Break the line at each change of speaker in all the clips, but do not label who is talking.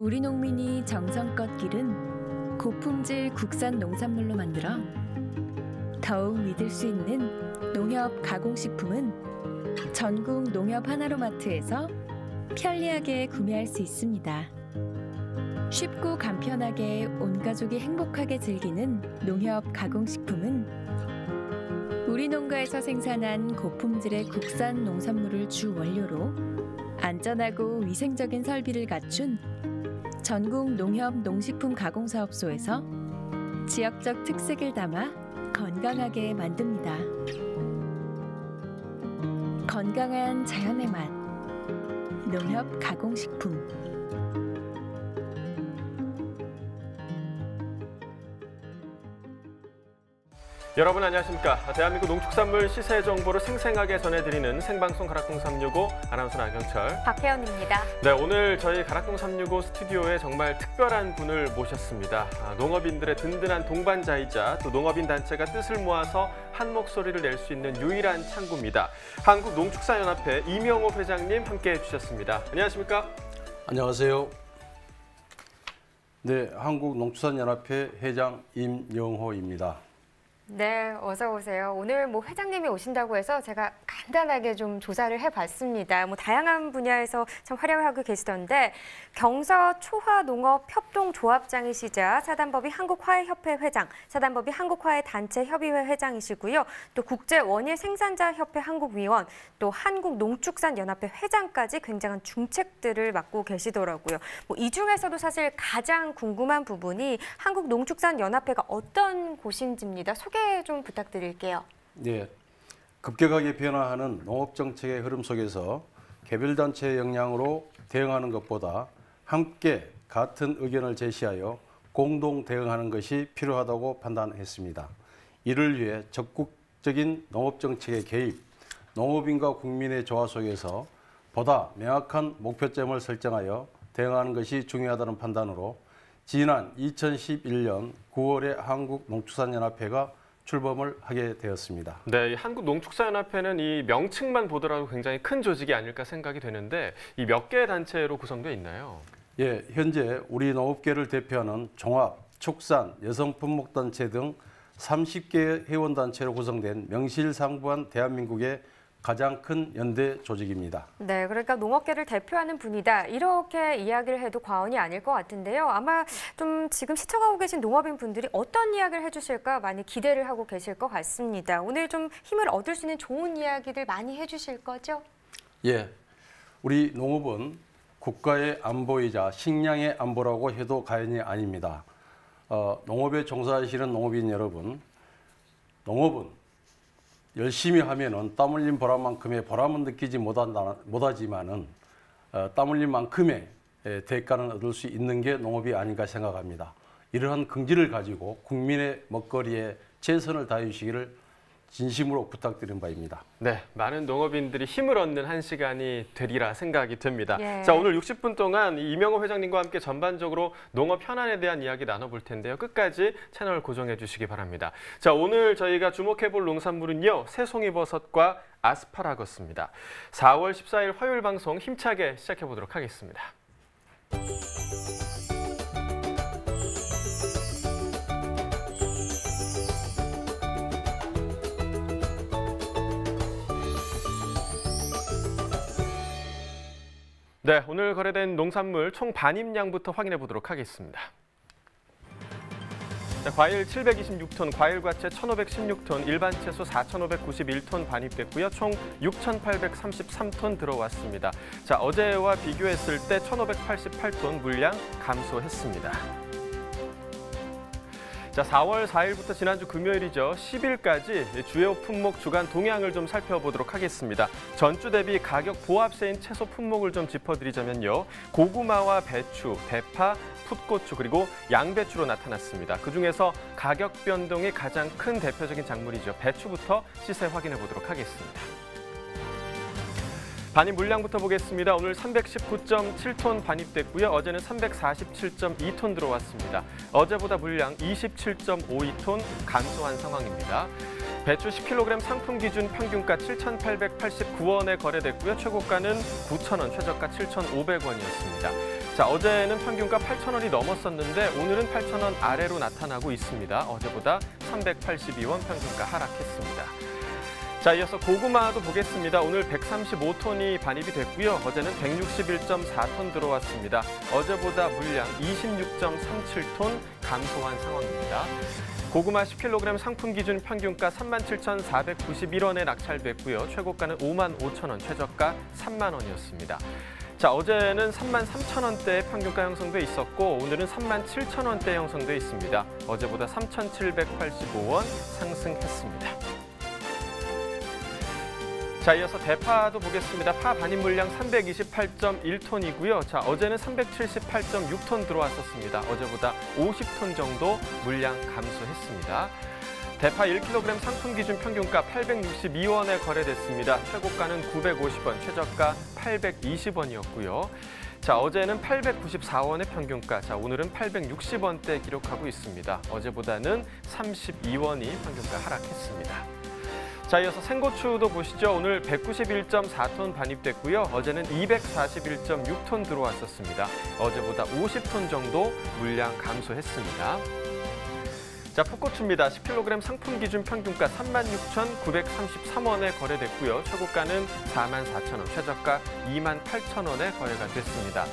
우리 농민이 정성껏 기른 고품질 국산 농산물로 만들어 더욱 믿을 수 있는 농협 가공식품은 전국 농협 하나로마트에서 편리하게 구매할 수 있습니다. 쉽고 간편하게 온 가족이 행복하게 즐기는 농협 가공식품은 우리 농가에서 생산한 고품질의 국산 농산물을 주 원료로 안전하고 위생적인 설비를 갖춘 전국 농협 농식품 가공사업소에서 지역적 특색을 담아 건강하게 만듭니다. 건강한 자연의 맛, 농협 가공식품.
여러분 안녕하십니까. 대한민국 농축산물 시세 정보를 생생하게 전해드리는 생방송 가락동 365 아나운서 나경철,
박혜연입니다.
네, 오늘 저희 가락동 365 스튜디오에 정말 특별한 분을 모셨습니다. 농업인들의 든든한 동반자이자 또 농업인 단체가 뜻을 모아서 한 목소리를 낼 수 있는 유일한 창구입니다. 한국농축산연합회 이명호 회장님 함께해 주셨습니다. 안녕하십니까?
안녕하세요. 네, 한국농축산연합회 회장 임영호입니다.
네, 어서 오세요. 오늘 회장님이 오신다고 해서 제가 간단하게 좀 조사를 해봤습니다. 다양한 분야에서 참 활약을 하고 계시던데 경서 초화농업협동조합장이시자 사단법인 한국화훼협회 회장, 사단법인 한국화훼단체협의회 회장이시고요. 또 국제원예생산자협회 한국위원, 또 한국농축산연합회 회장까지 굉장한 중책들을 맡고 계시더라고요. 이 중에서도 사실 가장 궁금한 부분이 한국농축산연합회가 어떤 곳인지입니다. 소개 좀 부탁드릴게요.
네, 급격하게 변화하는 농업정책의 흐름 속에서 개별단체의 역량으로 대응하는 것보다 함께 같은 의견을 제시하여 공동 대응하는 것이 필요하다고 판단했습니다. 이를 위해 적극적인 농업정책의 개입, 농업인과 국민의 조화 속에서 보다 명확한 목표점을 설정하여 대응하는 것이 중요하다는 판단으로 지난 2011년 9월에 한국농축산연합회가 출범을 하게 되었습니다.
네, 한국농축산연합회는 이 명칭만 보더라도 굉장히 큰 조직이 아닐까 생각이 되는데 이 몇 개의 단체로 구성되어 있나요?
예, 현재 우리 농업계를 대표하는 종합, 축산, 여성품목단체 등 30개의 회원단체로 구성된 명실상부한 대한민국의 가장 큰 연대 조직입니다.
네, 그러니까 농업계를 대표하는 분이다. 이렇게 이야기를 해도 과언이 아닐 것 같은데요. 아마 좀 지금 시청하고 계신 농업인 분들이 어떤 이야기를 해주실까 많이 기대를 하고 계실 것 같습니다. 오늘 좀 힘을 얻을 수 있는 좋은 이야기들 많이 해주실 거죠?
예, 우리 농업은 국가의 안보이자 식량의 안보라고 해도 과언이 아닙니다. 농업에 종사하시는 농업인 여러분, 농업은 열심히 하면은 땀 흘린 보람만큼의 보람은 느끼지 못하지만은 땀 흘린 만큼의 대가는 얻을 수 있는 게 농업이 아닌가 생각합니다. 이러한 긍지를 가지고 국민의 먹거리에 최선을 다해 주시기를 진심으로 부탁드리는 바입니다.
네, 많은 농업인들이 힘을 얻는 한 시간이 되리라 생각이 듭니다.
예.
자, 오늘 60분 동안 이명호 회장님과 함께 전반적으로 농업 현안에 대한 이야기 나눠볼 텐데요. 끝까지 채널 고정해 주시기 바랍니다. 자, 오늘 저희가 주목해볼 농산물은요, 새송이버섯과 아스파라거스입니다. 4월 14일 화요일 방송 힘차게 시작해 보도록 하겠습니다. 네, 오늘 거래된 농산물 총 반입량부터 확인해 보도록 하겠습니다. 자, 과일 726톤, 과일과채 1,516톤, 일반 채소 4,591톤 반입됐고요. 총 6,833톤 들어왔습니다. 자, 어제와 비교했을 때 1,588톤 물량 감소했습니다. 자, 4월 4일부터 지난주 금요일이죠. 10일까지 주요 품목 주간 동향을 좀 살펴보도록 하겠습니다. 전주 대비 가격 보합세인 채소 품목을 좀 짚어드리자면요. 고구마와 배추, 대파, 풋고추 그리고 양배추로 나타났습니다. 그중에서 가격 변동이 가장 큰 대표적인 작물이죠. 배추부터 시세 확인해 보도록 하겠습니다. 반입 물량부터 보겠습니다. 오늘 319.7톤 반입됐고요. 어제는 347.2톤 들어왔습니다. 어제보다 물량 27.52톤 감소한 상황입니다. 배추 10kg 상품 기준 평균가 7,889원에 거래됐고요. 최고가는 9,000원, 최저가 7,500원이었습니다. 자, 어제는 평균가 8,000원이 넘었었는데 오늘은 8,000원 아래로 나타나고 있습니다. 어제보다 382원 평균가 하락했습니다. 자, 이어서 고구마도 보겠습니다. 오늘 135톤이 반입이 됐고요. 어제는 161.4톤 들어왔습니다. 어제보다 물량 26.37톤 감소한 상황입니다. 고구마 10kg 상품 기준 평균가 37,491원에 낙찰됐고요. 최고가는 55,000원, 최저가 3만 원이었습니다. 자, 어제는 33,000원대 평균가 형성돼 있었고 오늘은 37,000원대 형성돼 있습니다. 어제보다 3,785원 상승했습니다. 자, 이어서 대파도 보겠습니다. 파 반입 물량 328.1톤이고요. 자, 어제는 378.6톤 들어왔었습니다. 어제보다 50톤 정도 물량 감소했습니다. 대파 1kg 상품 기준 평균가 862원에 거래됐습니다. 최고가는 950원, 최저가 820원이었고요. 자, 어제는 894원의 평균가, 자, 오늘은 860원대 기록하고 있습니다. 어제보다는 32원이 평균가 하락했습니다. 자, 이어서 생고추도 보시죠. 오늘 191.4톤 반입됐고요. 어제는 241.6톤 들어왔었습니다. 어제보다 50톤 정도 물량 감소했습니다. 자, 풋고추입니다. 10kg 상품 기준 평균가 36,933원에 거래됐고요. 최고가는 44,000원, 최저가 28,000원에 거래가 됐습니다.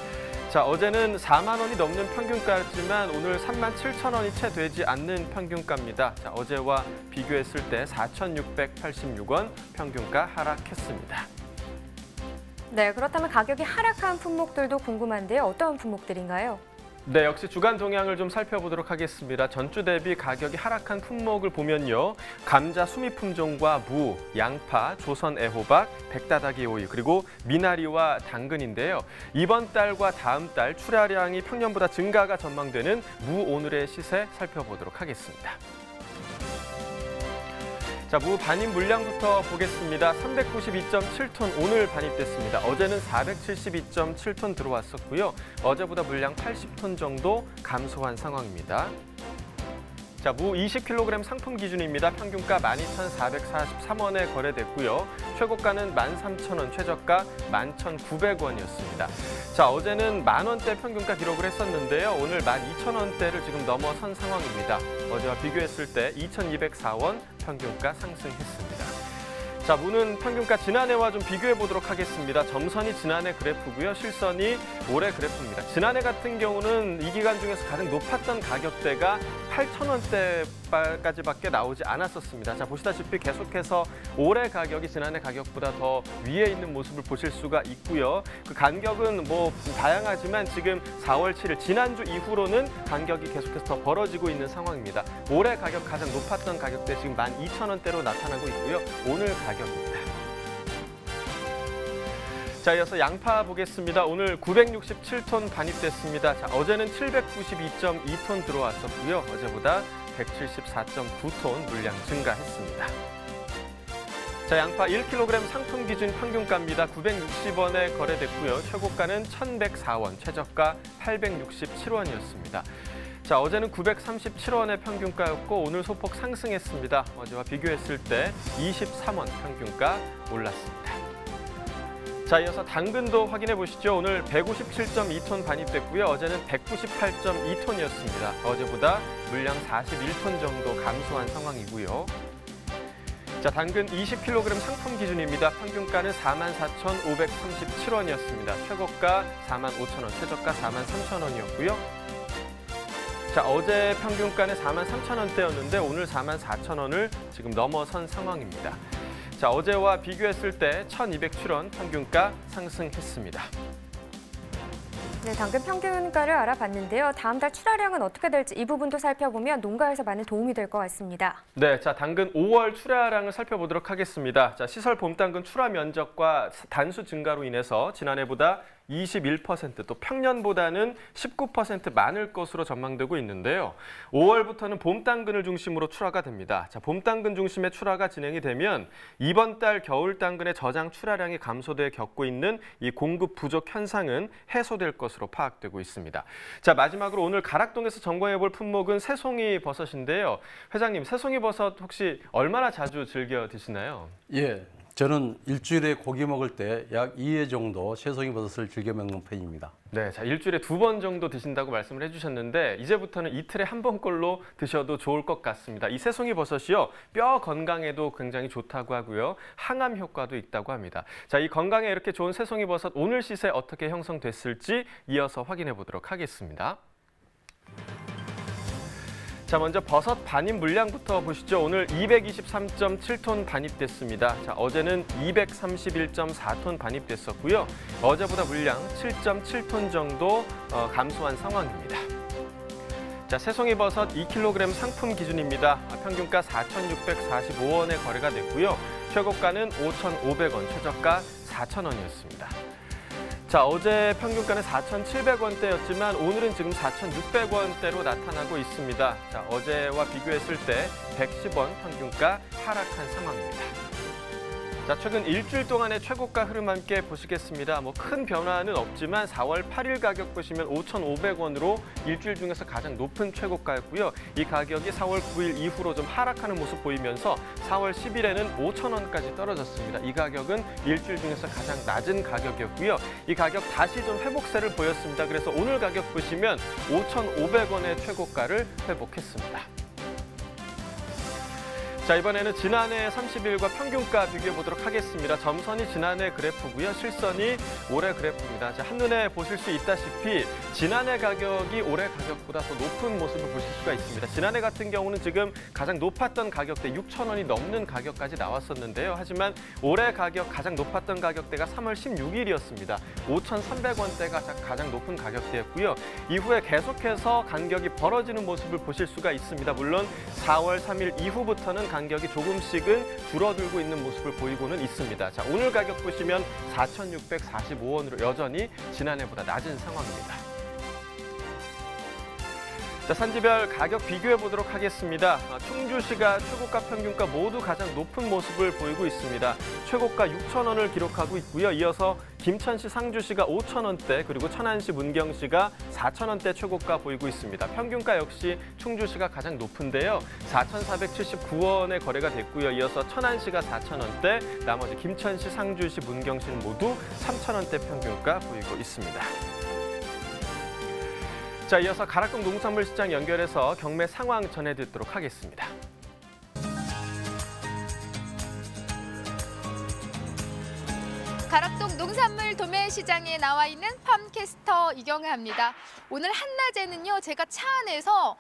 자, 어제는 4만 원이 넘는 평균가였지만 오늘 37,000원이 채 되지 않는 평균가입니다. 자, 어제와 비교했을 때 4,686원 평균가 하락했습니다.
네, 그렇다면 가격이 하락한 품목들도 궁금한데요. 어떤 품목들인가요?
네, 역시 주간 동향을 좀 살펴보도록 하겠습니다. 전주 대비 가격이 하락한 품목을 보면요. 감자 수미 품종과 무, 양파, 조선 애호박, 백다다기 오이, 그리고 미나리와 당근인데요. 이번 달과 다음 달 출하량이 평년보다 증가가 전망되는 무 오늘의 시세 살펴보도록 하겠습니다. 자, 무 반입 물량부터 보겠습니다. 392.7톤 오늘 반입됐습니다. 어제는 472.7톤 들어왔었고요. 어제보다 물량 80톤 정도 감소한 상황입니다. 자, 무 20kg 상품 기준입니다. 평균가 12,443원에 거래됐고요. 최고가는 13,000원, 최저가 11,900원이었습니다. 자, 어제는 만원대 평균가 기록을 했었는데요. 오늘 12,000원대를 지금 넘어선 상황입니다. 어제와 비교했을 때 2,204원 평균가 상승했습니다. 자, 무는 평균가 지난해와 좀 비교해 보도록 하겠습니다. 점선이 지난해 그래프고요. 실선이 올해 그래프입니다. 지난해 같은 경우는 이 기간 중에서 가장 높았던 가격대가 8,000원대까지밖에 나오지 않았었습니다. 자, 보시다시피 계속해서 올해 가격이 지난해 가격보다 더 위에 있는 모습을 보실 수가 있고요. 그 간격은 뭐 다양하지만 지금 4월 7일 지난주 이후로는 간격이 계속해서 더 벌어지고 있는 상황입니다. 올해 가격 가장 높았던 가격대 지금 12,000원대로 나타나고 있고요. 오늘 가격입니다. 자, 이어서 양파 보겠습니다. 오늘 967톤 반입됐습니다. 자, 어제는 792.2톤 들어왔었고요. 어제보다 174.9톤 물량 증가했습니다. 자, 양파 1kg 상품 기준 평균가입니다. 960원에 거래됐고요. 최고가는 1,104원, 최저가 867원이었습니다. 자, 어제는 937원의 평균가였고 오늘 소폭 상승했습니다. 어제와 비교했을 때 23원 평균가 올랐습니다. 자, 이어서 당근도 확인해 보시죠. 오늘 157.2톤 반입됐고요. 어제는 198.2톤이었습니다. 어제보다 물량 41톤 정도 감소한 상황이고요. 자, 당근 20kg 상품 기준입니다. 평균가는 44,537원이었습니다. 최고가 45,000원, 최저가 43,000원이었고요. 자, 어제 평균가는 43,000원대였는데 오늘 44,000원을 지금 넘어선 상황입니다. 자, 어제와 비교했을 때 1,207원 평균가 상승했습니다.
네, 당근 평균가를 알아봤는데요. 다음 달 출하량은 어떻게 될지 이 부분도 살펴보면 농가에서 많은 도움이 될 것 같습니다.
네, 자, 당근 5월 출하량을 살펴보도록 하겠습니다. 자, 시설 봄당근 출하 면적과 단수 증가로 인해서 지난해보다 21%, 또 평년보다는 19% 많을 것으로 전망되고 있는데요. 5월부터는 봄당근을 중심으로 출하가 됩니다. 자, 봄당근 중심의 출하가 진행이 되면 이번 달 겨울당근의 저장 출하량이 감소돼 겪고 있는 이 공급 부족 현상은 해소될 것으로 파악되고 있습니다. 자, 마지막으로 오늘 가락동에서 점검해 볼 품목은 새송이 버섯인데요. 회장님, 새송이 버섯 혹시 얼마나 자주 즐겨 드시나요?
예, 저는 일주일에 고기 먹을 때 약 2회 정도 새송이버섯을 즐겨 먹는 편입니다.
네, 자 일주일에 2번 정도 드신다고 말씀을 해주셨는데 이제부터는 이틀에 1번꼴로 드셔도 좋을 것 같습니다. 이 새송이 버섯이요, 뼈 건강에도 굉장히 좋다고 하고요, 항암 효과도 있다고 합니다. 자, 이 건강에 이렇게 좋은 새송이 버섯 오늘 시세 어떻게 형성됐을지 이어서 확인해 보도록 하겠습니다. 자, 먼저 버섯 반입 물량부터 보시죠. 오늘 223.7톤 반입됐습니다. 자, 어제는 231.4톤 반입됐었고요. 어제보다 물량 7.7톤 정도 감소한 상황입니다. 자, 새송이 버섯 2kg 상품 기준입니다. 평균가 4,645원에 거래가 됐고요. 최고가는 5,500원, 최저가 4,000원이었습니다. 자, 어제 평균가는 4,700원대였지만 오늘은 지금 4,600원대로 나타나고 있습니다. 자, 어제와 비교했을 때 110원 평균가 하락한 상황입니다. 자, 최근 일주일 동안의 최고가 흐름 함께 보시겠습니다. 큰 변화는 없지만 4월 8일 가격 보시면 5,500원으로 일주일 중에서 가장 높은 최고가였고요. 이 가격이 4월 9일 이후로 좀 하락하는 모습 보이면서 4월 10일에는 5,000원까지 떨어졌습니다. 이 가격은 일주일 중에서 가장 낮은 가격이었고요. 이 가격 다시 좀 회복세를 보였습니다. 그래서 오늘 가격 보시면 5,500원의 최고가를 회복했습니다. 자, 이번에는 지난해 30일과 평균가 비교해 보도록 하겠습니다. 점선이 지난해 그래프고요. 실선이 올해 그래프입니다. 자, 한눈에 보실 수 있다시피 지난해 가격이 올해 가격보다 더 높은 모습을 보실 수가 있습니다. 지난해 같은 경우는 지금 가장 높았던 가격대 6,000원이 넘는 가격까지 나왔었는데요. 하지만 올해 가격 가장 높았던 가격대가 3월 16일이었습니다. 5,300원대가 가장 높은 가격대였고요. 이후에 계속해서 간격이 벌어지는 모습을 보실 수가 있습니다. 물론 4월 3일 이후부터는 간격이 조금씩은 줄어들고 있는 모습을 보이고는 있습니다. 자, 오늘 가격 보시면 4,645원으로 여전히 지난해보다 낮은 상황입니다. 자, 산지별 가격 비교해 보도록 하겠습니다. 충주시가 최고가 평균가 모두 가장 높은 모습을 보이고 있습니다. 최고가 6,000원을 기록하고 있고요. 이어서 김천시, 상주시가 5,000원대, 그리고 천안시, 문경시가 4,000원대 최고가 보이고 있습니다. 평균가 역시 충주시가 가장 높은데요. 4,479원에 거래가 됐고요. 이어서 천안시가 4,000원대, 나머지 김천시, 상주시, 문경시는 모두 3,000원대 평균가 보이고 있습니다. 자, 이어서 가락동 농산물시장 연결해서 경매 상황 전해드리도록 하겠습니다.
가락동 농산물 도매시장에 나와 있는 팜캐스터 이경아입니다. 오늘 한낮에는요, 제가 차 안에서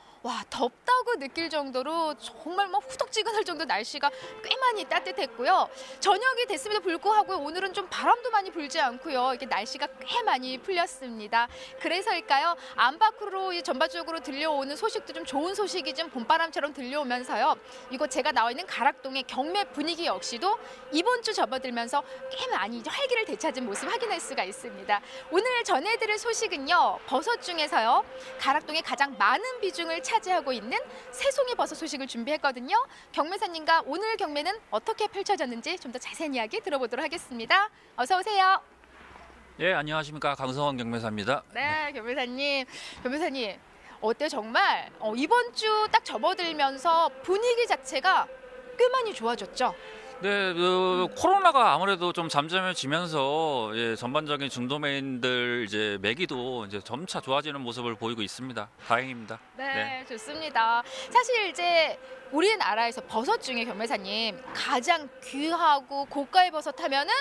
덥다고 느낄 정도로 정말 후덥지근할 정도 날씨가 꽤 많이 따뜻했고요. 저녁이 됐음에도 불구하고 오늘은 좀 바람도 많이 불지 않고요. 이렇게 날씨가 꽤 많이 풀렸습니다. 그래서일까요? 안팎으로 전반적으로 들려오는 소식도 좀 좋은 소식이 좀 봄바람처럼 들려오면서요. 이곳 제가 나와 있는 가락동의 경매 분위기 역시도 이번 주 접어들면서 꽤 많이 활기를 되찾은 모습 확인할 수가 있습니다. 오늘 전해드릴 소식은요, 버섯 중에서요, 가락동에 가장 많은 비중을 차지하고 있는 새송이 버섯 소식을 준비했거든요. 경매사님과 오늘 경매는 어떻게 펼쳐졌는지 좀 더 자세한 이야기 들어보도록 하겠습니다. 어서 오세요.
예, 안녕하십니까. 강성원 경매사입니다.
네, 경매사님 어때요? 정말 이번 주 딱 접어들면서 분위기 자체가 꽤 많이 좋아졌죠?
네, 코로나가 아무래도 좀 잠잠해지면서 전반적인 중도매인들 매기도 점차 좋아지는 모습을 보이고 있습니다. 다행입니다.
네, 좋습니다. 사실 이제 우리나라에서 버섯 중에 경매사님 가장 귀하고 고가의 버섯 하면은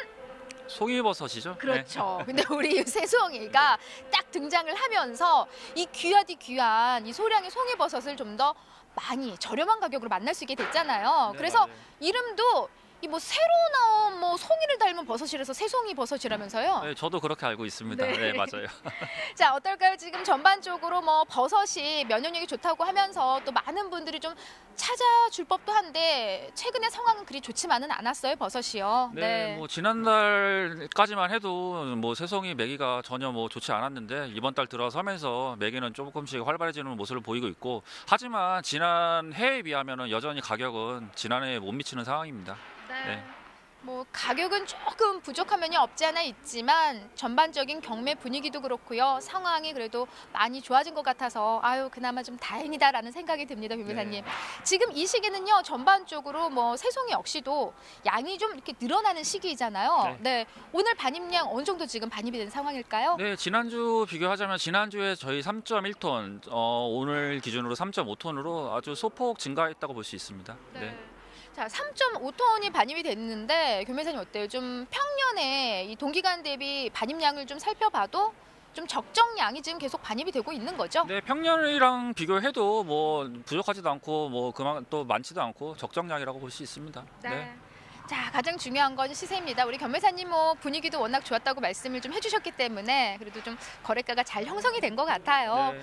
송이버섯이죠.
그렇죠.
네.
근데 우리 새송이가 딱 등장을 하면서 이 귀하디 귀한 이 소량의 송이버섯을 좀 더 많이 저렴한 가격으로 만날 수 있게 됐잖아요.
네,
그래서
맞아요.
이름도 이 새로 나온 송이를 닮은 버섯이라서 새송이 버섯이라면서요.
네, 저도 그렇게 알고 있습니다.
네.
네, 맞아요.
자, 어떨까요? 지금 전반적으로 버섯이 면역력이 좋다고 하면서 또 많은 분들이 좀 찾아줄 법도 한데 최근에 상황은 그리 좋지만은 않았어요, 버섯이요.
네, 지난달까지만 해도 새송이 매기가 전혀 좋지 않았는데 이번 달 들어서면서 매기는 조금씩 활발해지는 모습을 보이고 있고, 하지만 지난 해에 비하면은 여전히 가격은 지난해에 못 미치는 상황입니다.
네.
네.
뭐 가격은 조금 부족한 면이 없지 않아 있지만 전반적인 경매 분위기도 그렇고요. 상황이 그래도 많이 좋아진 것 같아서 아유 그나마 좀 다행이다라는 생각이 듭니다, 변호사님. 지금 이 시기는요 전반적으로 뭐 새송이 역시도 양이 좀 이렇게 늘어나는 시기이잖아요. 네. 오늘 반입량 어느 정도 지금 반입이 된 상황일까요?
네, 지난주 비교하자면 지난주에 저희 3.1톤, 오늘 기준으로 3.5톤으로 아주 소폭 증가했다고 볼 수 있습니다. 네.
자, 3.5톤이 반입이 됐는데 교매사님 어때요? 좀 평년에 이 동기간 대비 반입량을 좀 살펴봐도 좀 적정량이 지금 계속 반입이 되고 있는 거죠?
네, 평년이랑 비교해도 뭐 부족하지도 않고 뭐 그만 또 많지도 않고 적정량이라고 볼 수 있습니다. 네.
자, 가장 중요한 건 시세입니다. 우리 변매사님 뭐 분위기도 워낙 좋았다고 말씀을 좀 해주셨기 때문에 그래도 좀 거래가가 잘 형성이 된 것 같아요.
네.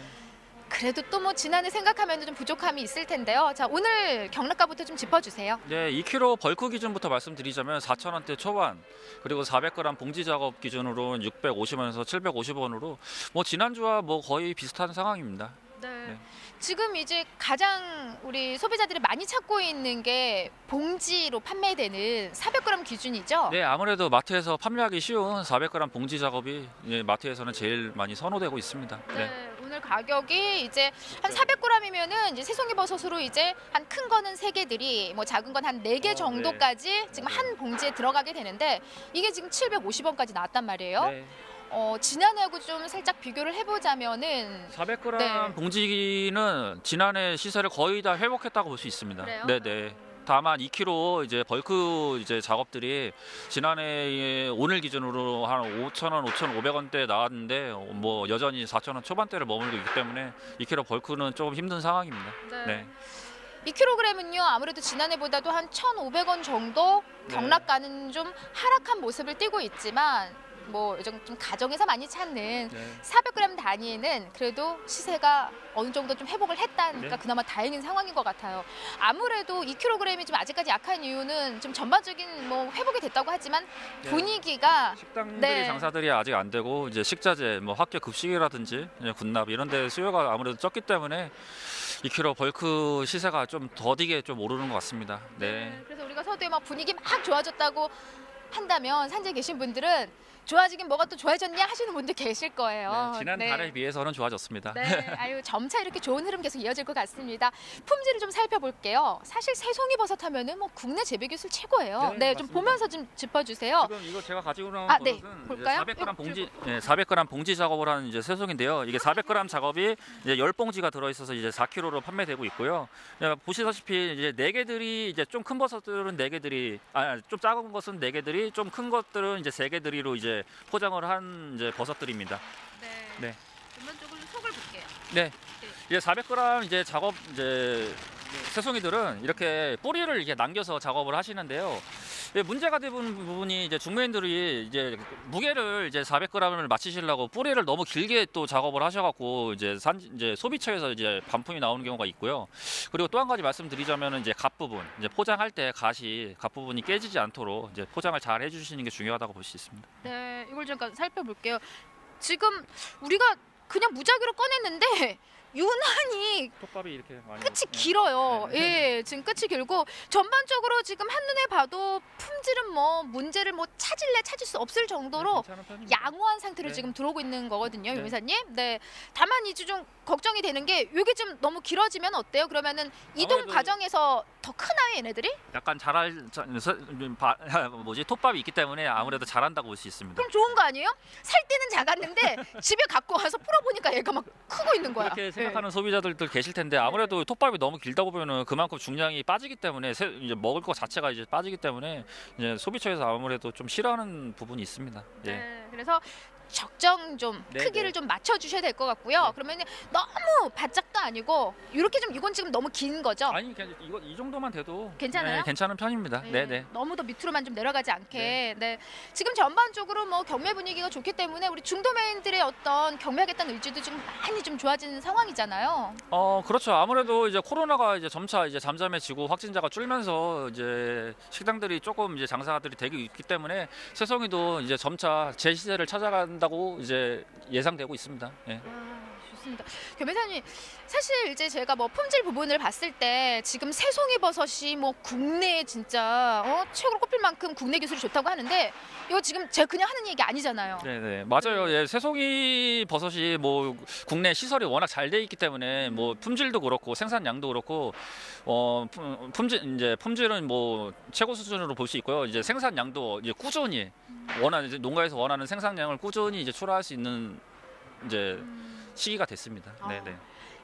그래도 또 뭐 지난해 생각하면 좀 부족함이 있을 텐데요. 자, 오늘 경락가부터 좀 짚어주세요.
네, 2kg 벌크 기준부터 말씀드리자면 4,000원대 초반, 그리고 400g 봉지 작업 기준으로 650원에서 750원으로 뭐 지난주와 뭐 거의 비슷한 상황입니다.
네. 지금 이제 가장 우리 소비자들이 많이 찾고 있는 게 봉지로 판매되는 400g 기준이죠?
네, 아무래도 마트에서 판매하기 쉬운 400g 봉지 작업이 마트에서는 제일 많이 선호되고 있습니다.
네. 오늘 가격이 이제 한 400g이면은 이제 새송이 버섯으로 이제 한 큰 거는 3개들이 뭐 작은 건 한 4개 정도까지 지금 한 봉지에 들어가게 되는데 이게 지금 750원까지 나왔단 말이에요.
네.
지난해하고 좀 살짝 비교를 해보자면은
400g
네.
봉지는 지난해 시세를 거의 다 회복했다고 볼 수 있습니다.
그래요?
네네. 다만 2kg 이제 벌크 이제 작업들이 지난해 오늘 기준으로 한 5,000원, 5,500원대 나왔는데 뭐 여전히 4,000원 초반대를 머물고 있기 때문에 2kg 벌크는 조금 힘든 상황입니다.
네. 2kg은요 아무래도 지난해보다도 한 1,500원 정도 경락가는 좀 하락한 모습을 띠고 있지만 뭐 요즘 좀 가정에서 많이 찾는 400g 단위에는 그래도 시세가 어느 정도 좀 회복을 했다니까 그나마 다행인 상황인 것 같아요. 아무래도 2kg이 좀 아직까지 약한 이유는 좀 전반적인 뭐 회복이 됐다고 하지만 분위기가
식당들이 장사들이 아직 안 되고 이제 식자재, 뭐 학교 급식이라든지 군납 이런 데 수요가 아무래도 적기 때문에 2kg 벌크 시세가 좀 더디게 좀 오르는 것 같습니다. 네.
그래서 우리가 서두에 막 분위기 막 좋아졌다고 한다면 산지에 계신 분들은 좋아지긴 뭐가 또 좋아졌냐 하시는 분들 계실 거예요.
네, 지난 달에 비해서는 좋아졌습니다.
네, 아유 점차 이렇게 좋은 흐름 계속 이어질 것 같습니다. 품질을 좀 살펴볼게요. 사실 새송이 버섯 하면은 뭐 국내 재배 기술 최고예요. 네, 좀 보면서 좀 짚어주세요.
지금 이거 제가 가지고 나온
네,
버섯은
볼까요?
400g 봉지, 400g 봉지 작업을 하는 이제 새송인데요. 이게 400g 작업이 이제 10봉지가 들어있어서 이제 4kg로 판매되고 있고요. 보시다시피 이제 4개들이 이제 좀 큰 버섯들은 4개들이, 좀 작은 것은 4개들이, 좀 큰 것들은 이제 3개들이로 이제 포장을 한 이제 버섯들입니다. 네.
전반적으로 속을 볼게요.
네. 이제 400g 이제 작업 이제 새송이들은 이렇게 뿌리를 이렇게 남겨서 작업을 하시는데요. 문제가 되는 부분이 이제 중매인들이 이제 무게를 이제 400g을 맞추시려고 뿌리를 너무 길게 또 작업을 하셔갖고 이제 소비처에서 이제 반품이 나오는 경우가 있고요. 그리고 또 한 가지 말씀드리자면 이제 갓 부분, 이제 포장할 때 갓 부분이 깨지지 않도록 이제 포장을 잘 해주시는 게 중요하다고 볼 수 있습니다.
네, 이걸 잠깐 살펴볼게요. 지금 우리가 그냥 무작위로 꺼냈는데 유난히
톱밥이 이렇게 많이
끝이 길어요. 예, 지금 끝이 길고 전반적으로 지금 한눈에 봐도 품질은 뭐 문제를 뭐 찾을 수 없을 정도로 양호한 상태로 지금 들어오고 있는 거거든요, 유미사님. 네. 다만 이제 좀 걱정이 되는 게 이게 좀 너무 길어지면 어때요? 그러면은 이동 과정에서 더 크나요, 얘네들이?
약간 톱밥이 있기 때문에 아무래도 잘한다고 볼 수 있습니다.
그럼 좋은 거 아니에요? 살 때는 작았는데 집에 갖고 와서 풀어보니까 얘가 막 크고 있는 거야.
그렇게 생각하는 소비자들도 계실 텐데 아무래도 톱밥이 너무 길다 보면은 그만큼 중량이 빠지기 때문에 이제 먹을 것 자체가 이제 빠지기 때문에 이제 소비처에서 아무래도 좀 싫어하는 부분이 있습니다.
네, 그래서 적정 좀 크기를 좀 맞춰주셔야 될 것 같고요. 그러면 너무 바짝도 아니고 이렇게 좀 이건 지금 너무 긴 거죠?
아니 이거 이 정도만 돼도
괜찮아요?
네, 괜찮은 편입니다. 네.
너무 더 밑으로만 좀 내려가지 않게. 네. 지금 전반적으로 뭐 경매 분위기가 좋기 때문에 우리 중도매인들의 어떤 경매하겠다는 의지도 지금 많이 좀 좋아지는 상황이잖아요.
그렇죠. 아무래도 이제 코로나가 이제 점차 이제 잠잠해지고 확진자가 줄면서 이제 식당들이 조금 이제 장사들이 되기 있기 때문에 새송이도 이제 점차 제 시세를 찾아간다고 이제 예상되고 있습니다. 예.
좋습니다. 교매사님, 사실 이제 제가 뭐 품질 부분을 봤을 때 지금 새송이 버섯이 뭐 국내에 진짜 최고로 꼽힐 만큼 국내 기술이 좋다고 하는데 이거 지금 제가 그냥 하는 얘기 아니잖아요.
네네 맞아요. 예, 새송이 버섯이 뭐 국내 시설이 워낙 잘 돼 있기 때문에 뭐 품질도 그렇고 생산량도 그렇고 품질은 뭐 최고 수준으로 볼 수 있고요. 이제 생산량도 이제 꾸준히 이제 농가에서 원하는 생산량을 꾸준히 이제 출하할 수 있는 이제 시기가 됐습니다. 네네.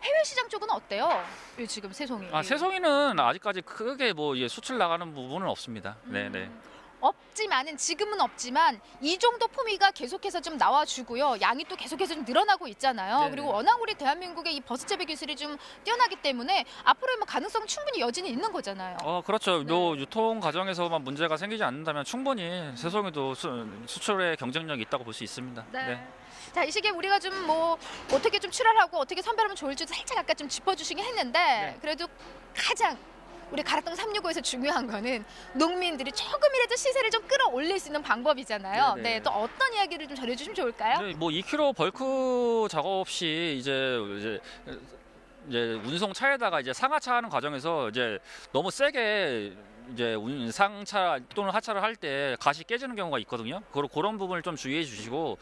해외 시장 쪽은 어때요? 이 지금 새송이.
새송이는 아직까지 크게 뭐 수출 나가는 부분은 없습니다. 네네.
없지만은 지금은 없지만 이 정도 품위가 계속해서 좀 나와주고요. 양이 또 계속해서 좀 늘어나고 있잖아요.
네네.
그리고 워낙 우리 대한민국의 이 버섯 재배 기술이 좀 뛰어나기 때문에 앞으로의 뭐 가능성 충분히 여진이 있는 거잖아요.
그렇죠.
네.
요 유통 과정에서만 문제가 생기지 않는다면 충분히 새송이도 수출에 경쟁력이 있다고 볼 수 있습니다.
네. 자, 이 시기에 우리가 좀 뭐 어떻게 좀 출하하고 어떻게 선별하면 좋을지도 살짝 아까 좀 짚어주시긴 했는데
네.
그래도 가장 우리 가락동 365에서 중요한 거는 농민들이 조금이라도 시세를 좀 끌어올릴 수 있는 방법이잖아요.
네네.
네, 또 어떤 이야기를 좀 전해주시면 좋을까요?
네, 뭐 2kg 벌크 작업 시 이제 운송차에다가 이제 상하차 하는 과정에서 이제 너무 세게 이제 상차 또는 하차를 할 때 가시 깨지는 경우가 있거든요. 그런 부분을 좀 주의해 주시고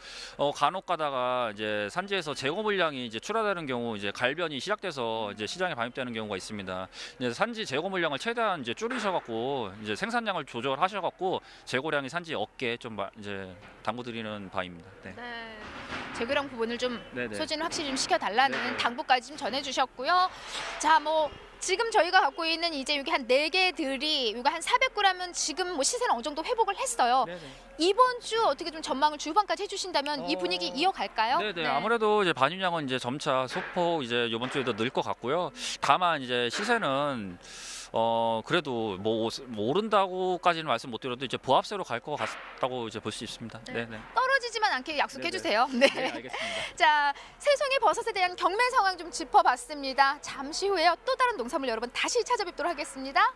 간혹 가다가 이제 산지에서 재고 물량이 이제 출하되는 경우 이제 갈변이 시작돼서 이제 시장에 반입되는 경우가 있습니다. 이제 산지 재고 물량을 최대한 이제 줄이셔갖고 이제 생산량을 조절하셔갖고 재고량이 산지에 없게 좀 이제 당부드리는 바입니다. 네.
네. 재고량 부분을 좀
네네.
소진을 확실히 좀 시켜달라는
네네.
당부까지 좀 전해주셨고요. 자, 뭐 지금 저희가 갖고 있는 이제 여기 한 4개들이 이거 한 400g은 지금 뭐 시세는 어느 정도 회복을 했어요.
네네.
이번 주 어떻게 좀 전망을 주후반까지 해주신다면 이 분위기 이어갈까요?
네네. 아무래도 이제 반입량은 이제 점차 소폭 이제 이번 주에도 늘 것 같고요. 다만 이제 시세는 그래도 뭐 오른다고까지는 말씀 못 드려도 이제 보합세로 갈 것 같다고 이제 볼 수 있습니다.
네.
네네.
떨어지지만 않게 약속해
네네.
주세요. 네.
네, 알겠습니다.
자, 새송이 버섯에 대한 경매 상황 좀 짚어봤습니다. 잠시 후에요. 또 다른 농산물 여러분 다시 찾아뵙도록 하겠습니다.